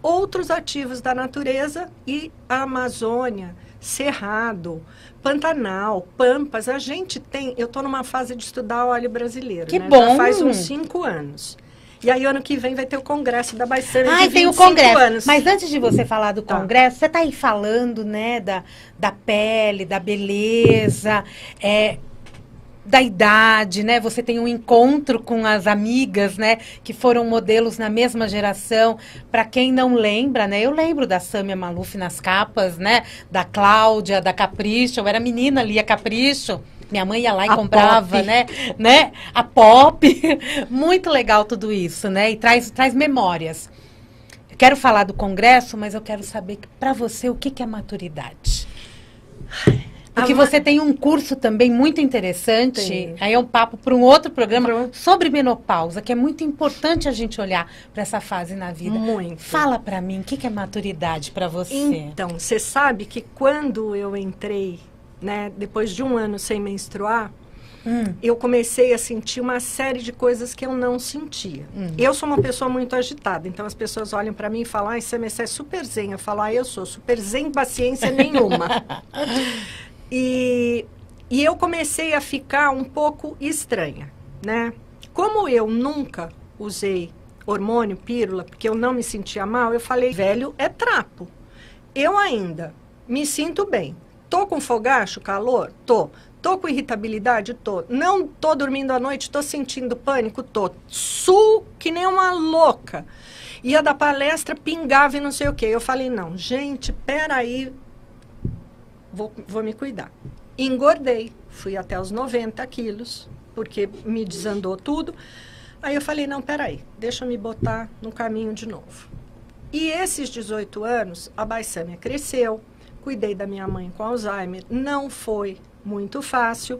outros ativos da natureza e a Amazônia, Cerrado, Pantanal, Pampas, a gente tem... Eu estou numa fase de estudar óleo brasileiro, que né? bom! Já faz uns 5 anos. E aí, ano que vem, vai ter o congresso da Baissânia de 25 tem o congresso. anos. Mas antes de você falar do congresso, você está aí falando, né, da pele, da beleza, da idade, né? Você tem um encontro com as amigas, né? Que foram modelos na mesma geração. Para quem não lembra, né? Eu lembro da Sâmia Maluf nas capas, né? Da Cláudia, da Capricho. Eu era menina, lia Capricho. Minha mãe ia lá e comprava, né? A Pop. Muito legal tudo isso, né? E traz memórias. Eu quero falar do congresso, mas eu quero saber, para você, o que é maturidade? Porque você tem um curso também muito interessante, aí é um papo para um outro programa, sobre menopausa, que é muito importante a gente olhar para essa fase na vida. Muito. Fala para mim, o que é maturidade para você? Então, você sabe que quando eu entrei, né, depois de um ano sem menstruar, eu comecei a sentir uma série de coisas que eu não sentia. Eu sou uma pessoa muito agitada, então as pessoas olham para mim e falam, você é super zen. Eu falo, eu sou super zen, paciência nenhuma. E eu comecei a ficar um pouco estranha, né? Como eu nunca usei hormônio, pílula, porque eu não me sentia mal, eu falei, velho é trapo. Eu ainda me sinto bem. Tô com fogacho, calor? Tô. Tô com irritabilidade? Tô. Não tô dormindo à noite? Tô sentindo pânico? Tô. Suo que nem uma louca. Ia da palestra, pingava e não sei o quê. Eu falei, não, gente, peraí, vou me cuidar. Engordei, fui até os 90 quilos, porque me desandou tudo. Aí eu falei, não, peraí, deixa eu me botar no caminho de novo. E esses 18 anos, a Baissâmia cresceu, cuidei da minha mãe com Alzheimer, não foi muito fácil.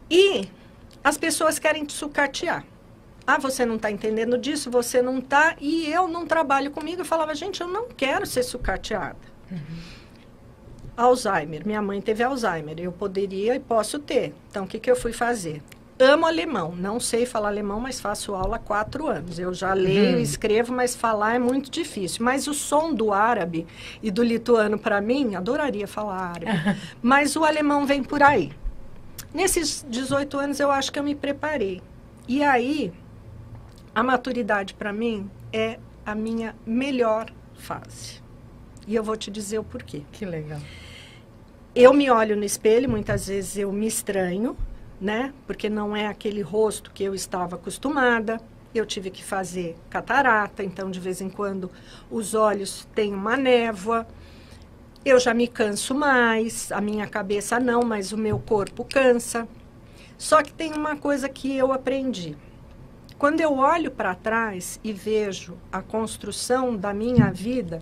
E as pessoas querem te sucatear. Você não está entendendo disso, você não está, e eu não trabalho comigo. Eu falava, gente, eu não quero ser sucateada. Alzheimer, minha mãe teve Alzheimer, eu poderia e posso ter. Então, o que eu fui fazer? Amo alemão, não sei falar alemão, mas faço aula há 4 anos. Eu já leio e escrevo, mas falar é muito difícil. Mas o som do árabe e do lituano, para mim, adoraria falar árabe. Mas o alemão vem por aí. Nesses 18 anos, eu acho que eu me preparei. E aí, a maturidade, para mim, é a minha melhor fase. E eu vou te dizer o porquê. Que legal. Eu me olho no espelho, muitas vezes eu me estranho, né? Porque não é aquele rosto que eu estava acostumada. Eu tive que fazer catarata, então de vez em quando os olhos têm uma névoa. Eu já me canso mais, a minha cabeça não, mas o meu corpo cansa. Só que tem uma coisa que eu aprendi. Quando eu olho para trás e vejo a construção da minha vida,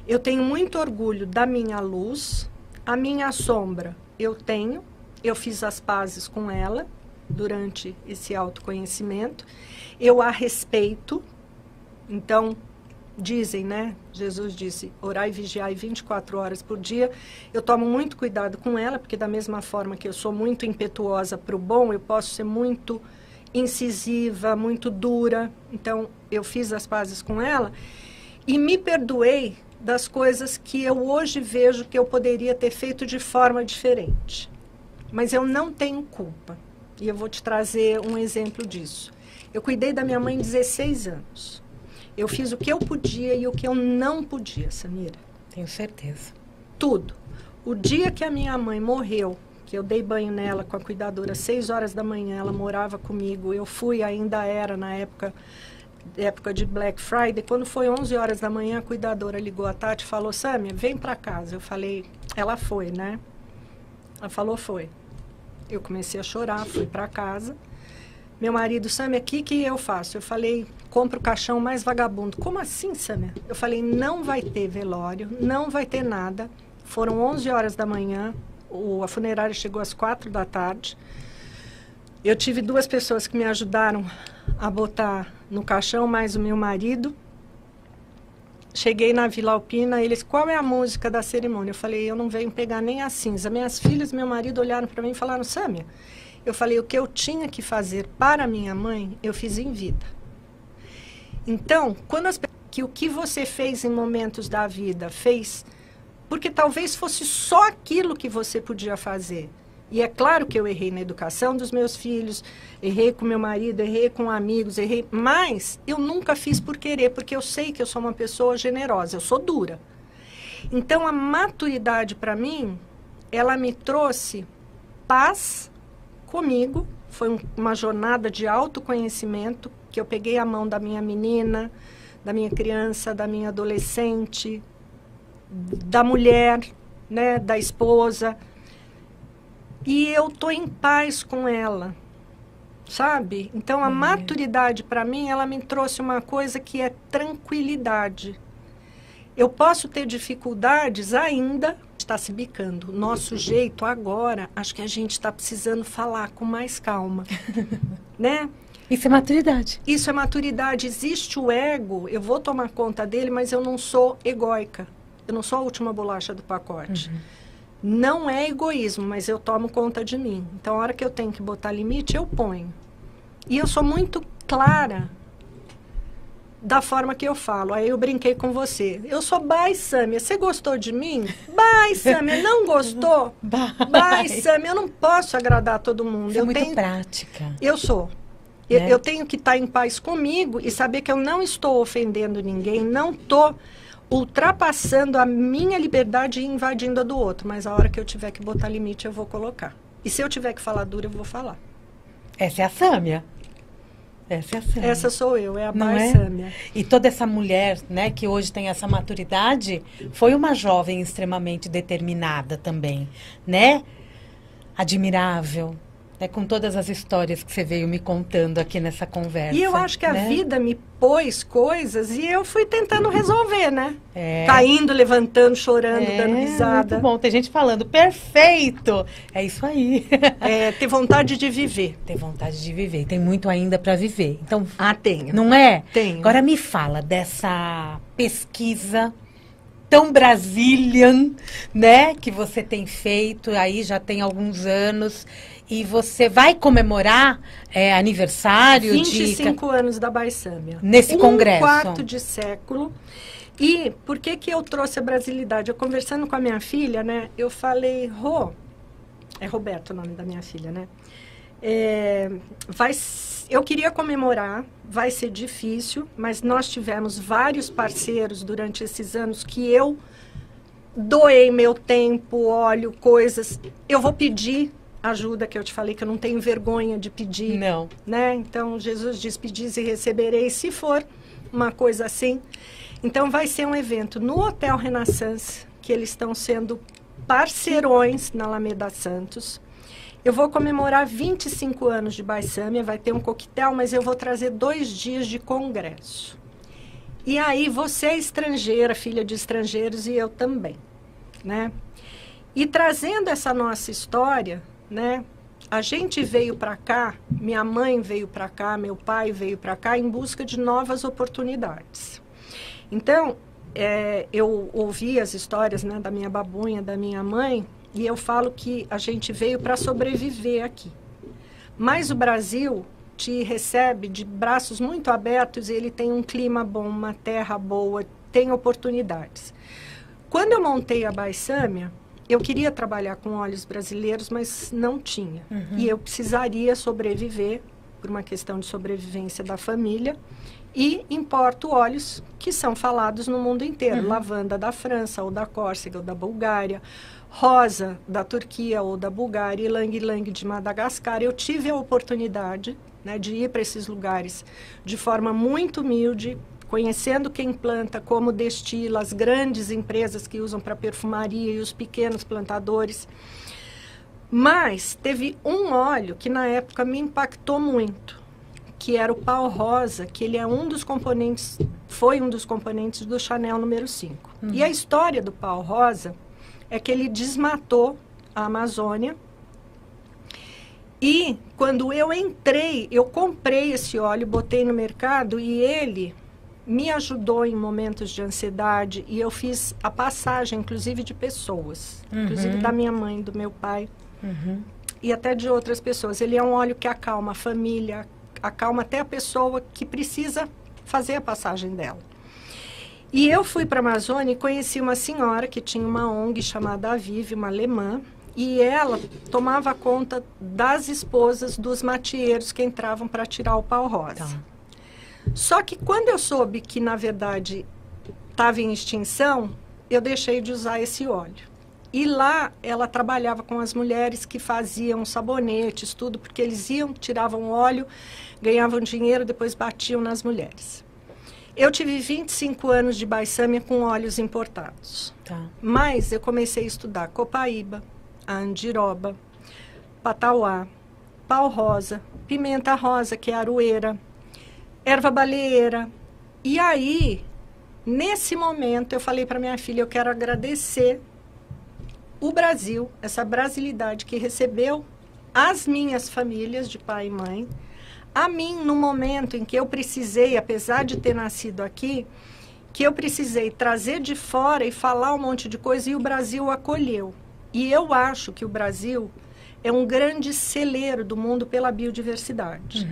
eu tenho muito orgulho da minha luz, a minha sombra eu fiz as pazes com ela durante esse autoconhecimento, eu a respeito, então dizem, né? Jesus disse, orai e vigiai 24 horas por dia. Eu tomo muito cuidado com ela, porque da mesma forma que eu sou muito impetuosa para o bom, eu posso ser muito incisiva, muito dura. Então, eu fiz as pazes com ela e me perdoei das coisas que eu hoje vejo que eu poderia ter feito de forma diferente. Mas eu não tenho culpa. E eu vou te trazer um exemplo disso. Eu cuidei da minha mãe 16 anos. Eu fiz o que eu podia e o que eu não podia, Samira. Tenho certeza. Tudo. O dia que a minha mãe morreu, que eu dei banho nela com a cuidadora, 6 horas da manhã, ela morava comigo. Eu fui, ainda era na época de Black Friday. Quando foi 11 horas da manhã, a cuidadora ligou a Tati e falou, Sâmia, vem pra casa. Eu falei, ela foi, né? Ela falou, foi. Eu comecei a chorar, fui pra casa. Meu marido, Sâmia, o que eu faço? Eu falei, compra o caixão mais vagabundo. Como assim, Sâmia? Eu falei, não vai ter velório, não vai ter nada. Foram 11 horas da manhã, a funerária chegou às 4 da tarde. Eu tive 2 pessoas que me ajudaram a botar no caixão, mais o meu marido. Cheguei na Vila Alpina, eles, qual é a música da cerimônia? Eu falei, eu não venho pegar nem a cinza. Minhas filhas e meu marido olharam para mim e falaram, Sâmia, eu falei, o que eu tinha que fazer para minha mãe, eu fiz em vida. Então, quando que o que você fez em momentos da vida, fez porque talvez fosse só aquilo que você podia fazer. E é claro que eu errei na educação dos meus filhos, errei com meu marido, errei com amigos, errei, mas eu nunca fiz por querer, porque eu sei que eu sou uma pessoa generosa, eu sou dura. Então, a maturidade para mim, ela me trouxe paz comigo, foi uma jornada de autoconhecimento, que eu peguei a mão da minha menina, da minha criança, da minha adolescente, da mulher, né, da esposa, e eu tô em paz com ela, sabe? Então, a maturidade, para mim, ela me trouxe uma coisa que é tranquilidade. Eu posso ter dificuldades ainda, está se bicando. Nosso jeito agora, acho que a gente está precisando falar com mais calma, né? Isso é maturidade. Isso é maturidade. Existe o ego, eu vou tomar conta dele, mas eu não sou egóica. Eu não sou a última bolacha do pacote. Não é egoísmo, mas eu tomo conta de mim. Então, a hora que eu tenho que botar limite, eu ponho. E eu sou muito clara da forma que eu falo. Aí eu brinquei com você. Eu sou bye, Sâmia. Você gostou de mim? Bye, Sâmia. Não gostou? Bye, Sâmia. Eu não posso agradar todo mundo. Você é muito prática. Eu sou. Né? Eu tenho que estar em paz comigo e saber que eu não estou ofendendo ninguém, não estou ultrapassando a minha liberdade e invadindo a do outro. Mas a hora que eu tiver que botar limite, eu vou colocar. E se eu tiver que falar duro, eu vou falar. Essa é a Sâmia. Essa é a Sâmia. Essa sou eu, é a Não mais é? Sâmia. E toda essa mulher, né, que hoje tem essa maturidade, foi uma jovem extremamente determinada também, né? Admirável, né? Com todas as histórias que você veio me contando aqui nessa conversa. E eu acho que a né? vida me pôs coisas e eu fui tentando resolver, né? É. Caindo, levantando, chorando, dando risada. Muito bom, tem gente falando, perfeito! É isso aí. É, ter vontade de viver. Ter vontade de viver, tem muito ainda para viver. Então, tenho. não é? Tenho. Agora me fala dessa pesquisa tão Brazilian, né, que você tem feito aí já tem alguns anos. E você vai comemorar aniversário 25 anos da Baissâmia. Nesse congresso. 1/4 de século. E por que eu trouxe a brasilidade? Eu conversando com a minha filha, né? Eu falei, é Roberto o nome da minha filha, né? Eu queria comemorar, vai ser difícil, mas nós tivemos vários parceiros durante esses anos que eu doei meu tempo, óleo, coisas. Eu vou pedir ajuda, que eu te falei que eu não tenho vergonha de pedir. Não. Né? Então, Jesus diz, pedis e recebereis, se for uma coisa assim. Então, vai ser um evento no Hotel Renaissance, que eles estão sendo parceirões na Alameda Santos. Eu vou comemorar 25 anos de Baissâmia, vai ter um coquetel, mas eu vou trazer 2 dias de congresso. E aí, você é estrangeira, filha de estrangeiros, e eu também, né? E trazendo essa nossa história, né? A gente veio para cá, minha mãe veio para cá, meu pai veio para cá em busca de novas oportunidades. Então, eu ouvi as histórias, né, da minha babunha, da minha mãe, e eu falo que a gente veio para sobreviver aqui. Mas o Brasil te recebe de braços muito abertos, ele tem um clima bom, uma terra boa, tem oportunidades. Quando eu montei a Baissâmia, eu queria trabalhar com óleos brasileiros, mas não tinha. E eu precisaria sobreviver, por uma questão de sobrevivência da família, e importo óleos que são falados no mundo inteiro. Lavanda da França, ou da Córcega, ou da Bulgária, rosa da Turquia ou da Bulgária, e lang-lang de Madagascar. Eu tive a oportunidade, né, de ir para esses lugares de forma muito humilde, conhecendo quem planta, como destila, as grandes empresas que usam para perfumaria e os pequenos plantadores. Mas teve um óleo que na época me impactou muito, que era o pau rosa, que ele é um dos componentes, foi um dos componentes do Chanel número 5. E a história do pau rosa é que ele desmatou a Amazônia. E quando eu entrei, eu comprei esse óleo, botei no mercado e ele me ajudou em momentos de ansiedade. E eu fiz a passagem, inclusive, de pessoas. Inclusive da minha mãe, do meu pai. E até de outras pessoas. Ele é um óleo que acalma a família, acalma até a pessoa que precisa fazer a passagem dela. E eu fui para a Amazônia e conheci uma senhora que tinha uma ONG chamada Avive, uma alemã, e ela tomava conta das esposas dos matieiros que entravam para tirar o pau rosa. Tá. Só que quando eu soube que, na verdade, estava em extinção, eu deixei de usar esse óleo. E lá ela trabalhava com as mulheres que faziam sabonetes, tudo, porque eles iam, tiravam óleo, ganhavam dinheiro, depois batiam nas mulheres. Eu tive 25 anos de Baissâmia com óleos importados. Tá. Mas eu comecei a estudar copaíba, a andiroba, patauá, pau rosa, pimenta rosa, que é aroeira, erva baleeira. E aí, nesse momento, eu falei para minha filha, eu quero agradecer o Brasil, essa brasilidade que recebeu as minhas famílias de pai e mãe, a mim, no momento em que eu precisei, apesar de ter nascido aqui, que eu precisei trazer de fora e falar um monte de coisa, e o Brasil acolheu. E eu acho que o Brasil é um grande celeiro do mundo pela biodiversidade.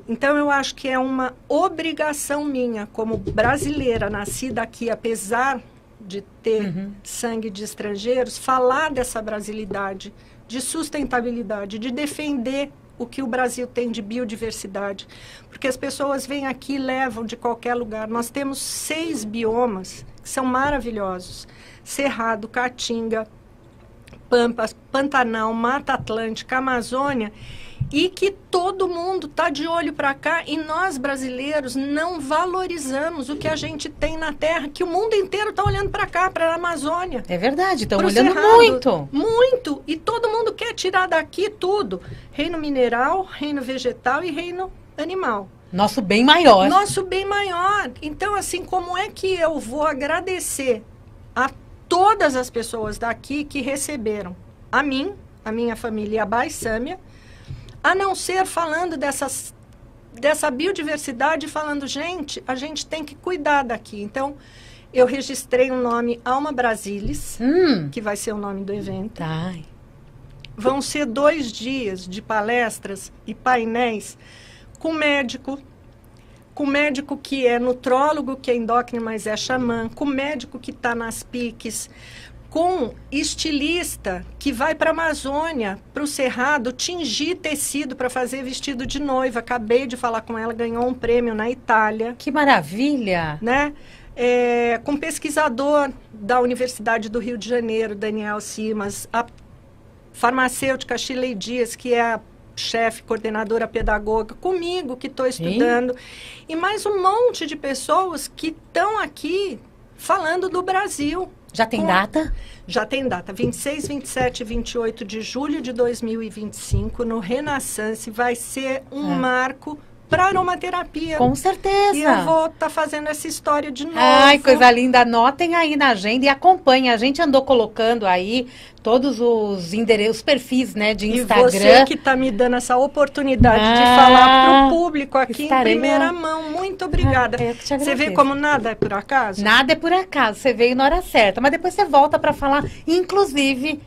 Então, eu acho que é uma obrigação minha, como brasileira, nascida aqui, apesar de ter sangue de estrangeiros, falar dessa brasilidade, de sustentabilidade, de defender o que o Brasil tem de biodiversidade, porque as pessoas vêm aqui e levam de qualquer lugar. Nós temos 6 biomas que são maravilhosos: Cerrado, Caatinga, Pampas, Pantanal, Mata Atlântica, Amazônia, e que todo mundo está de olho para cá, e nós brasileiros não valorizamos o que a gente tem na terra, que o mundo inteiro está olhando para cá, para a Amazônia. É verdade, estão olhando muito. Muito, e todo mundo quer tirar daqui tudo. Reino mineral, reino vegetal e reino animal. Nosso bem maior. Nosso bem maior. Então, assim, como é que eu vou agradecer a todas as pessoas daqui que receberam a mim, a minha família e a Baissâmia, a não ser falando dessa biodiversidade, falando, gente, a gente tem que cuidar daqui. Então, eu registrei o nome Alma Brasilis, que vai ser o nome do evento. Ai. Vão ser 2 dias de palestras e painéis com médico que é nutrólogo, que é endócrino, mas é xamã, com médico que está nas PICs, com estilista que vai para a Amazônia, para o Cerrado, tingir tecido para fazer vestido de noiva. Acabei de falar com ela, ganhou um prêmio na Itália. Que maravilha! Né? Com pesquisador da Universidade do Rio de Janeiro, Daniel Simas, a farmacêutica Shirley Dias, que é a chefe, coordenadora pedagoga, comigo que estou estudando, e mais um monte de pessoas que estão aqui falando do Brasil. Já tem data? Já tem data. 26, 27 e 28 de julho de 2025, no Renaissance, vai ser um marco para aromaterapia. Com certeza. E eu vou estar fazendo essa história de novo. Ai, coisa linda. Anotem aí na agenda e acompanhem. A gente andou colocando aí todos os endereços, os perfis, né, de Instagram. E você que está me dando essa oportunidade de falar para o público público aqui Estarei em primeira lá. mão. Muito obrigada. Eu que te Você vê agradeço. como nada é por acaso? Nada é por acaso, você veio na hora certa, mas depois você volta para falar, inclusive,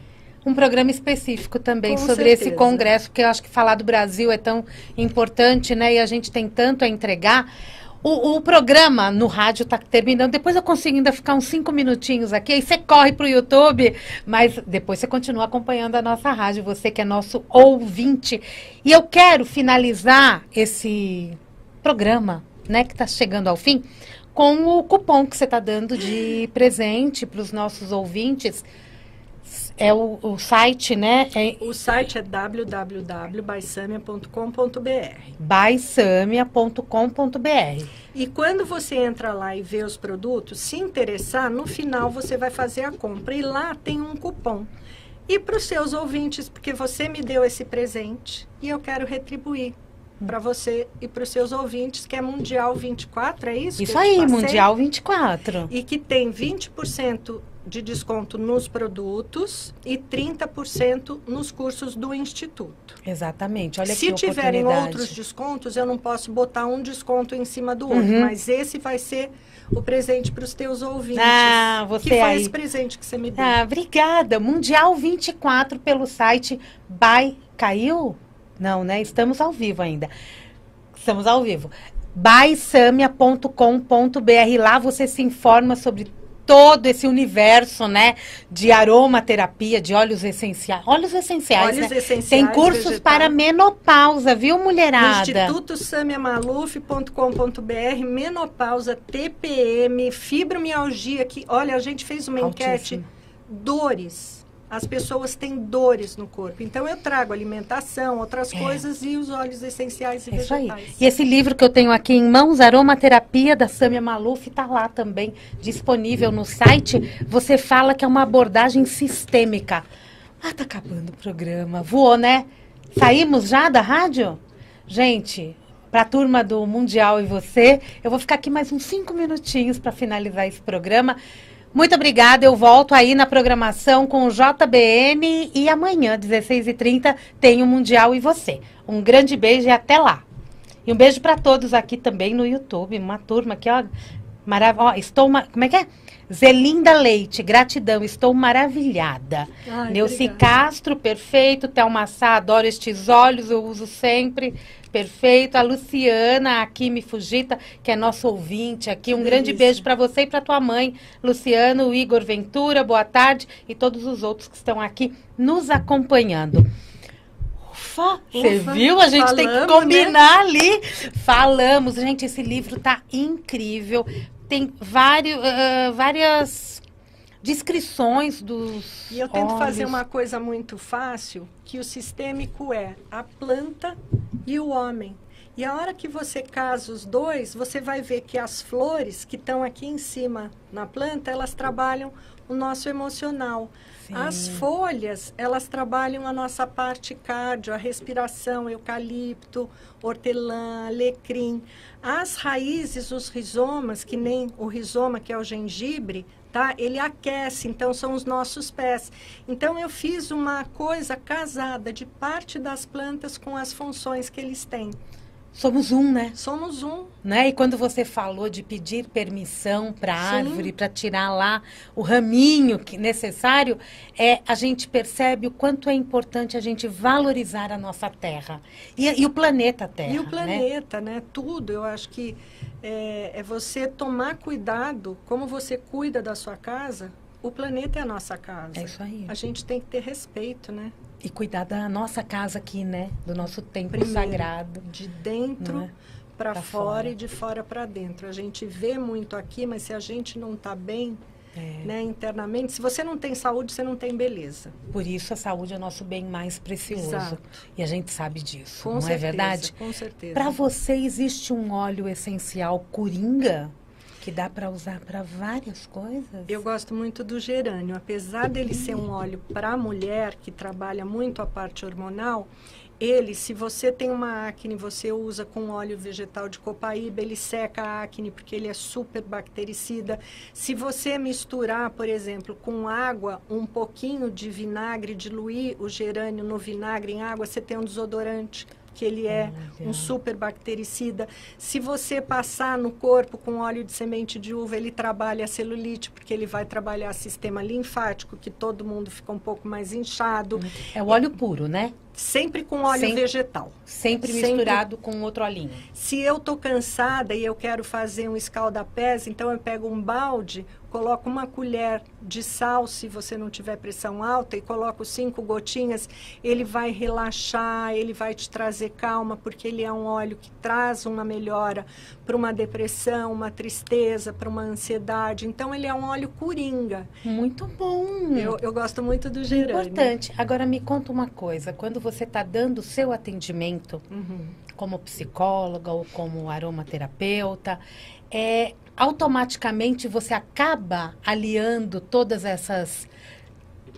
um programa específico também Com sobre esse certeza. congresso, porque eu acho que falar do Brasil é tão importante, né? E a gente tem tanto a entregar. O programa no rádio está terminando. Depois eu consigo ainda ficar uns 5 minutinhos aqui. Aí você corre para o YouTube, mas depois você continua acompanhando a nossa rádio, você que é nosso ouvinte. E eu quero finalizar esse programa, né, que está chegando ao fim, com o cupom que você está dando de presente para os nossos ouvintes. É o site, né? O site é www.bysamia.com.br. bysamia.com.br. E quando você entra lá e vê os produtos, se interessar, no final você vai fazer a compra. E lá tem um cupom. E para os seus ouvintes, porque você me deu esse presente e eu quero retribuir para você e para os seus ouvintes, que é Mundial 24, é isso? Isso aí, Mundial 24. E que tem 20% de desconto nos produtos e 30% nos cursos do Instituto. Exatamente, olha Se que tiverem oportunidade. outros descontos, eu não posso botar um desconto em cima do outro, mas esse vai ser o presente para os teus ouvintes. Ah, você que foi aí. esse presente que você me deu. Ah, obrigada. Mundial 24 pelo site By... Caiu? Não, né? Estamos ao vivo ainda. Estamos ao vivo. bysamia.com.br. Lá você se informa sobre todo esse universo, né, de aromaterapia, de óleos essenciais. Óleos essenciais, Óleos né? essenciais, Tem cursos vegetais. para menopausa, viu, No mulherada? institutosamiamaluf.com.br, menopausa, TPM, fibromialgia, que, olha, a gente fez uma enquete, Altíssimo. dores. As pessoas têm dores no corpo. Então, eu trago alimentação, outras coisas e os óleos essenciais e É isso aí. vegetais. E esse livro que eu tenho aqui em mãos, Aromaterapia, da Samia Maluf, está lá também, disponível no site. Você fala que é uma abordagem sistêmica. Ah, tá acabando o programa. Voou, né? Saímos já da rádio? Gente, para a turma do Mundial e você, eu vou ficar aqui mais uns 5 minutinhos para finalizar esse programa. Muito obrigada, eu volto aí na programação com o JBN e amanhã, 16h30, tem o Mundial e você. Um grande beijo e até lá. E um beijo para todos aqui também no YouTube, uma turma aqui, ó, como é que é? Zelinda Leite, gratidão, estou maravilhada. Ai, Neuci obrigada. Castro, perfeito. Thelma Sá, adoro estes olhos, eu uso sempre, perfeito. A Luciana Akimi Fujita, que é nosso ouvinte aqui, um grande delícia. beijo para você e para tua mãe, Luciano, o Igor Ventura, boa tarde, e todos os outros que estão aqui nos acompanhando. Ufa, você Ufa, viu? A gente tem que falamos, combinar ali. Falamos, gente, esse livro tá incrível. Tem várias descrições dos E eu tento fazer óleos. uma coisa muito fácil, que o sistêmico é a planta e o homem. E a hora que você casa os dois, você vai ver que as flores que estão aqui em cima na planta, elas trabalham o nosso emocional. Sim. As folhas, elas trabalham a nossa parte cardio, a respiração, eucalipto, hortelã, alecrim. As raízes, os rizomas, que nem o rizoma, que é o gengibre, tá? Ele aquece, então são os nossos pés. Então eu fiz uma coisa casada de parte das plantas com as funções que eles têm. Somos um, né? Somos um. Né? E quando você falou de pedir permissão para a Sim. árvore, para tirar lá o raminho que necessário, a gente percebe o quanto é importante a gente valorizar a nossa terra. E o planeta Terra. E o né? planeta, né? Tudo, eu acho que é você tomar cuidado, como você cuida da sua casa, o planeta é a nossa casa. É isso aí. A gente tem que ter respeito, né? E cuidar da nossa casa aqui, né? Do nosso templo Primeiro, sagrado. de dentro Né? para Pra fora fora. e de fora para dentro. A gente vê muito aqui, mas se a gente não está bem, né, internamente, se você não tem saúde, você não tem beleza. Por isso a saúde é o nosso bem mais precioso. Exato. E a gente sabe disso, Com não certeza, é verdade? Com certeza. Para você existe um óleo essencial coringa que dá para usar para várias coisas? Eu gosto muito do gerânio. Apesar dele ser um óleo para a mulher, que trabalha muito a parte hormonal, ele, se você tem uma acne, você usa com óleo vegetal de copaíba, ele seca a acne porque ele é super bactericida. Se você misturar, por exemplo, com água, um pouquinho de vinagre, diluir o gerânio no vinagre em água, você tem um desodorante que ele é um super bactericida. Se você passar no corpo com óleo de semente de uva, ele trabalha a celulite, porque ele vai trabalhar sistema linfático, que todo mundo fica um pouco mais inchado. É o óleo puro, né? Sempre com óleo vegetal. Sempre misturado com outro olhinho. Se eu tô cansada e eu quero fazer um escaldapés, então eu pego um balde, coloco uma colher de sal, se você não tiver pressão alta, e coloco 5 gotinhas, ele vai relaxar, ele vai te trazer calma, porque ele é um óleo que traz uma melhora para uma depressão, uma tristeza, para uma ansiedade. Então, ele é um óleo coringa. Muito bom. Eu gosto muito do gerânio. Importante. Agora, me conta uma coisa. Quando você está dando o seu atendimento, como psicóloga ou como aromaterapeuta, automaticamente você acaba aliando todas essas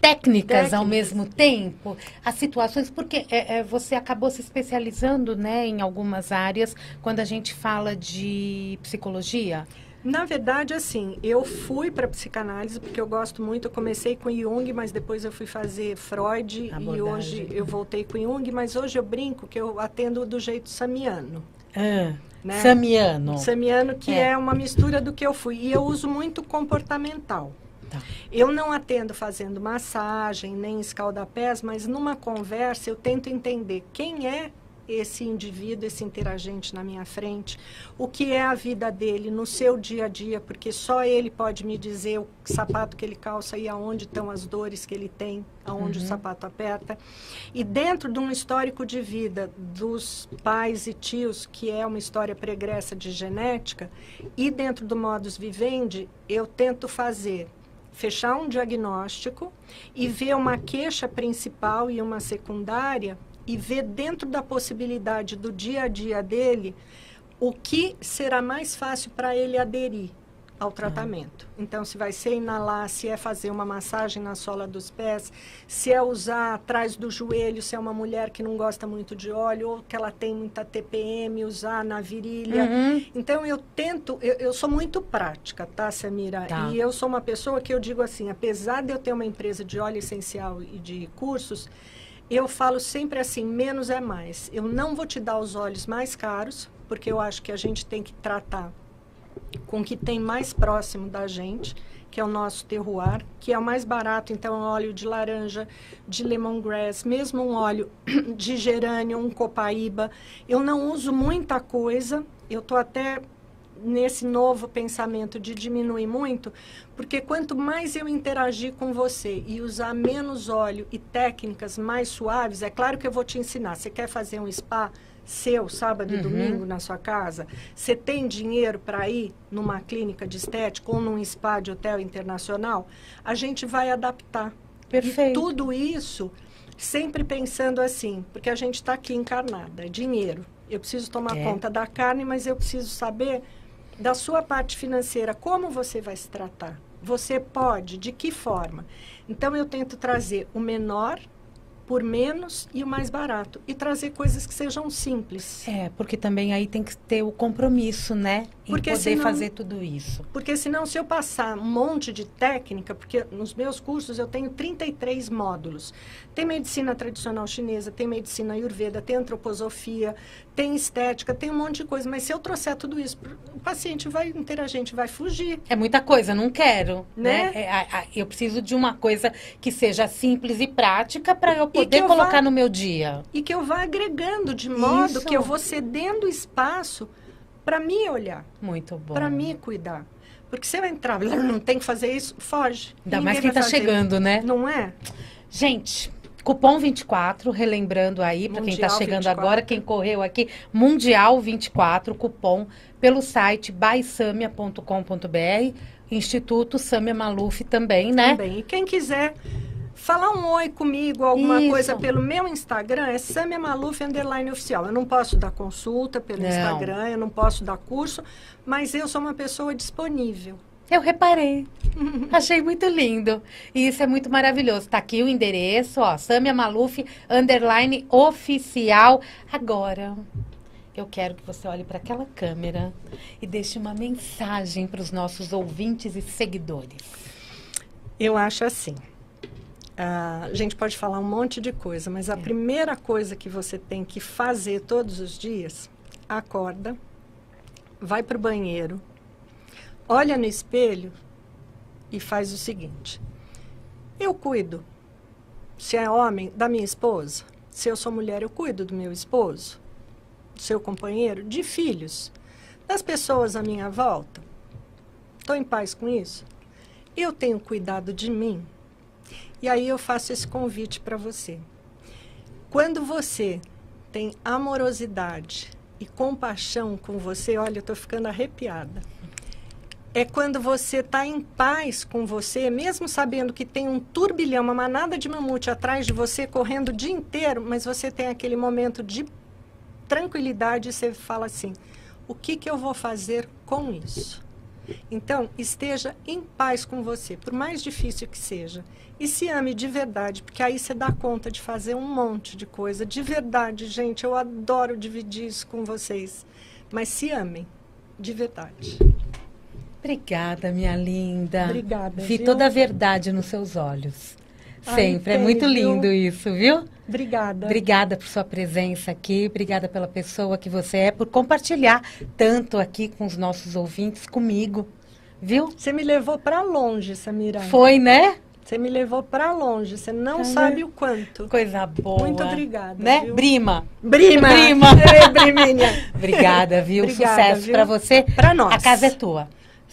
técnicas ao mesmo tempo, as situações, porque você acabou se especializando, né, em algumas áreas quando a gente fala de psicologia. Na verdade, assim, eu fui para psicanálise porque eu gosto muito. Eu comecei com Jung, mas depois eu fui fazer Freud e hoje eu voltei com Jung, mas hoje eu brinco que eu atendo do jeito samiano. Né? Samiano. Samiano, que é uma mistura do que eu fui. E eu uso muito comportamental. Tá. Eu não atendo fazendo massagem, nem escaldapés, mas numa conversa eu tento entender quem é esse indivíduo, esse interagente na minha frente, o que é a vida dele no seu dia a dia, porque só ele pode me dizer o sapato que ele calça e aonde estão as dores que ele tem, aonde o sapato aperta. E dentro de um histórico de vida dos pais e tios, que é uma história pregressa de genética, e dentro do modus vivendi, eu tento fechar um diagnóstico e ver uma queixa principal e uma secundária e ver dentro da possibilidade do dia a dia dele o que será mais fácil para ele aderir ao tratamento. Então, se vai ser inalar, se é fazer uma massagem na sola dos pés, se é usar atrás do joelho, se é uma mulher que não gosta muito de óleo ou que ela tem muita TPM, usar na virilha. Então, eu sou muito prática, tá, Samira? Tá. E eu sou uma pessoa que eu digo assim, apesar de eu ter uma empresa de óleo essencial e de cursos, eu falo sempre assim, menos é mais. Eu não vou te dar os óleos mais caros, porque eu acho que a gente tem que tratar com o que tem mais próximo da gente, que é o nosso terroir, que é o mais barato, então óleo de laranja, de lemongrass, mesmo um óleo de gerânio, um copaíba. Eu não uso muita coisa, eu estou até nesse novo pensamento de diminuir muito, porque quanto mais eu interagir com você e usar menos óleo e técnicas mais suaves, é claro que eu vou te ensinar. Você quer fazer um spa seu, sábado e domingo, na sua casa? Você tem dinheiro para ir numa clínica de estética ou num spa de hotel internacional? A gente vai adaptar. Perfeito. E tudo isso sempre pensando assim, porque a gente está aqui encarnada, é dinheiro. Eu preciso tomar conta da carne, mas eu preciso saber da sua parte financeira, como você vai se tratar? Você pode, de que forma? Então, eu tento trazer o menor por menos e o mais barato. E trazer coisas que sejam simples. Porque também aí tem que ter o compromisso, né? Em poder fazer tudo isso. Porque senão, se eu passar um monte de técnica, porque nos meus cursos eu tenho 33 módulos. Tem medicina tradicional chinesa, tem medicina ayurveda, tem antroposofia, tem estética, tem um monte de coisa. Mas se eu trouxer tudo isso, o paciente vai interagir, vai fugir. É muita coisa, não quero, né? Eu preciso de uma coisa que seja simples e prática para eu poder colocar no meu dia. E que eu vá agregando de modo que eu vou cedendo espaço para mim olhar. Muito bom. Para mim cuidar. Porque se eu entrar, não tem que fazer isso, foge. Ainda mais quem está chegando, né? Não é? Gente, cupom 24, relembrando aí, para quem está chegando 24. Agora, quem correu aqui, Mundial 24, cupom pelo site bysamia.com.br, Instituto Samia Maluf também, né? Também. E quem quiser falar um oi comigo, alguma coisa pelo meu Instagram, é Samia Maluf _oficial. Eu não posso dar consulta pelo Instagram, eu não posso dar curso, mas eu sou uma pessoa disponível. Eu reparei. Achei muito lindo. E isso é muito maravilhoso. Tá aqui o endereço, ó, Samia Maluf _oficial. Agora, eu quero que você olhe para aquela câmera e deixe uma mensagem para os nossos ouvintes e seguidores. Eu acho assim. A gente pode falar um monte de coisa, mas a primeira coisa que você tem que fazer todos os dias, acorda, vai para o banheiro, olha no espelho e faz o seguinte: eu cuido, se é homem, da minha esposa. Se eu sou mulher, eu cuido do meu esposo, do seu companheiro, de filhos, das pessoas à minha volta. Estou em paz com isso? Eu tenho cuidado de mim? E aí eu faço esse convite para você. Quando você tem amorosidade e compaixão com você, olha, eu estou ficando arrepiada. É quando você está em paz com você, mesmo sabendo que tem um turbilhão, uma manada de mamute atrás de você, correndo o dia inteiro, mas você tem aquele momento de tranquilidade e você fala assim: o que eu vou fazer com isso? Então, esteja em paz com você, por mais difícil que seja. E se ame de verdade, porque aí você dá conta de fazer um monte de coisa. De verdade, gente, eu adoro dividir isso com vocês. Mas se amem, de verdade. Obrigada, minha linda. Obrigada. Vi viu? toda a verdade nos seus olhos. Sempre. Ai, É muito viu? lindo isso, viu? Obrigada. Obrigada por sua presença aqui, obrigada pela pessoa que você é, por compartilhar tanto aqui com os nossos ouvintes, comigo, viu? Você me levou para longe, Samira. Foi, né? Você me levou para longe, você não sabe o quanto. Coisa boa. Muito obrigada. Né? Viu? Brima. Brima. Brima. Ei, Briminha. Obrigada, viu? Obrigada, Sucesso viu? para você. Pra nós. A casa é tua.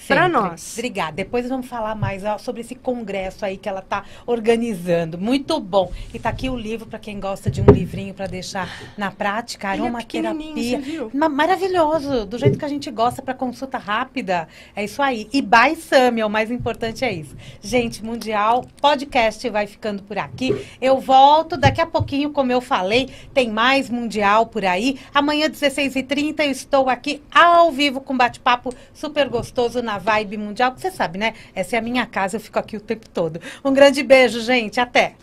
Pra Sempre. nós. Obrigada. Depois vamos falar mais sobre esse congresso aí que ela está organizando. Muito bom. E tá aqui o livro para quem gosta de um livrinho para deixar na prática. Ele é Aromaterapia. pequenininho, você viu? Maravilhoso. Do jeito que a gente gosta, para consulta rápida. É isso aí. E by Samia, o mais importante é isso. Gente, Mundial Podcast vai ficando por aqui. Eu volto daqui a pouquinho, como eu falei. Tem mais Mundial por aí. Amanhã, 16h30, eu estou aqui ao vivo com bate-papo super gostoso na Vibe Mundial, que você sabe, né? Essa é a minha casa, eu fico aqui o tempo todo. Um grande beijo, gente. Até!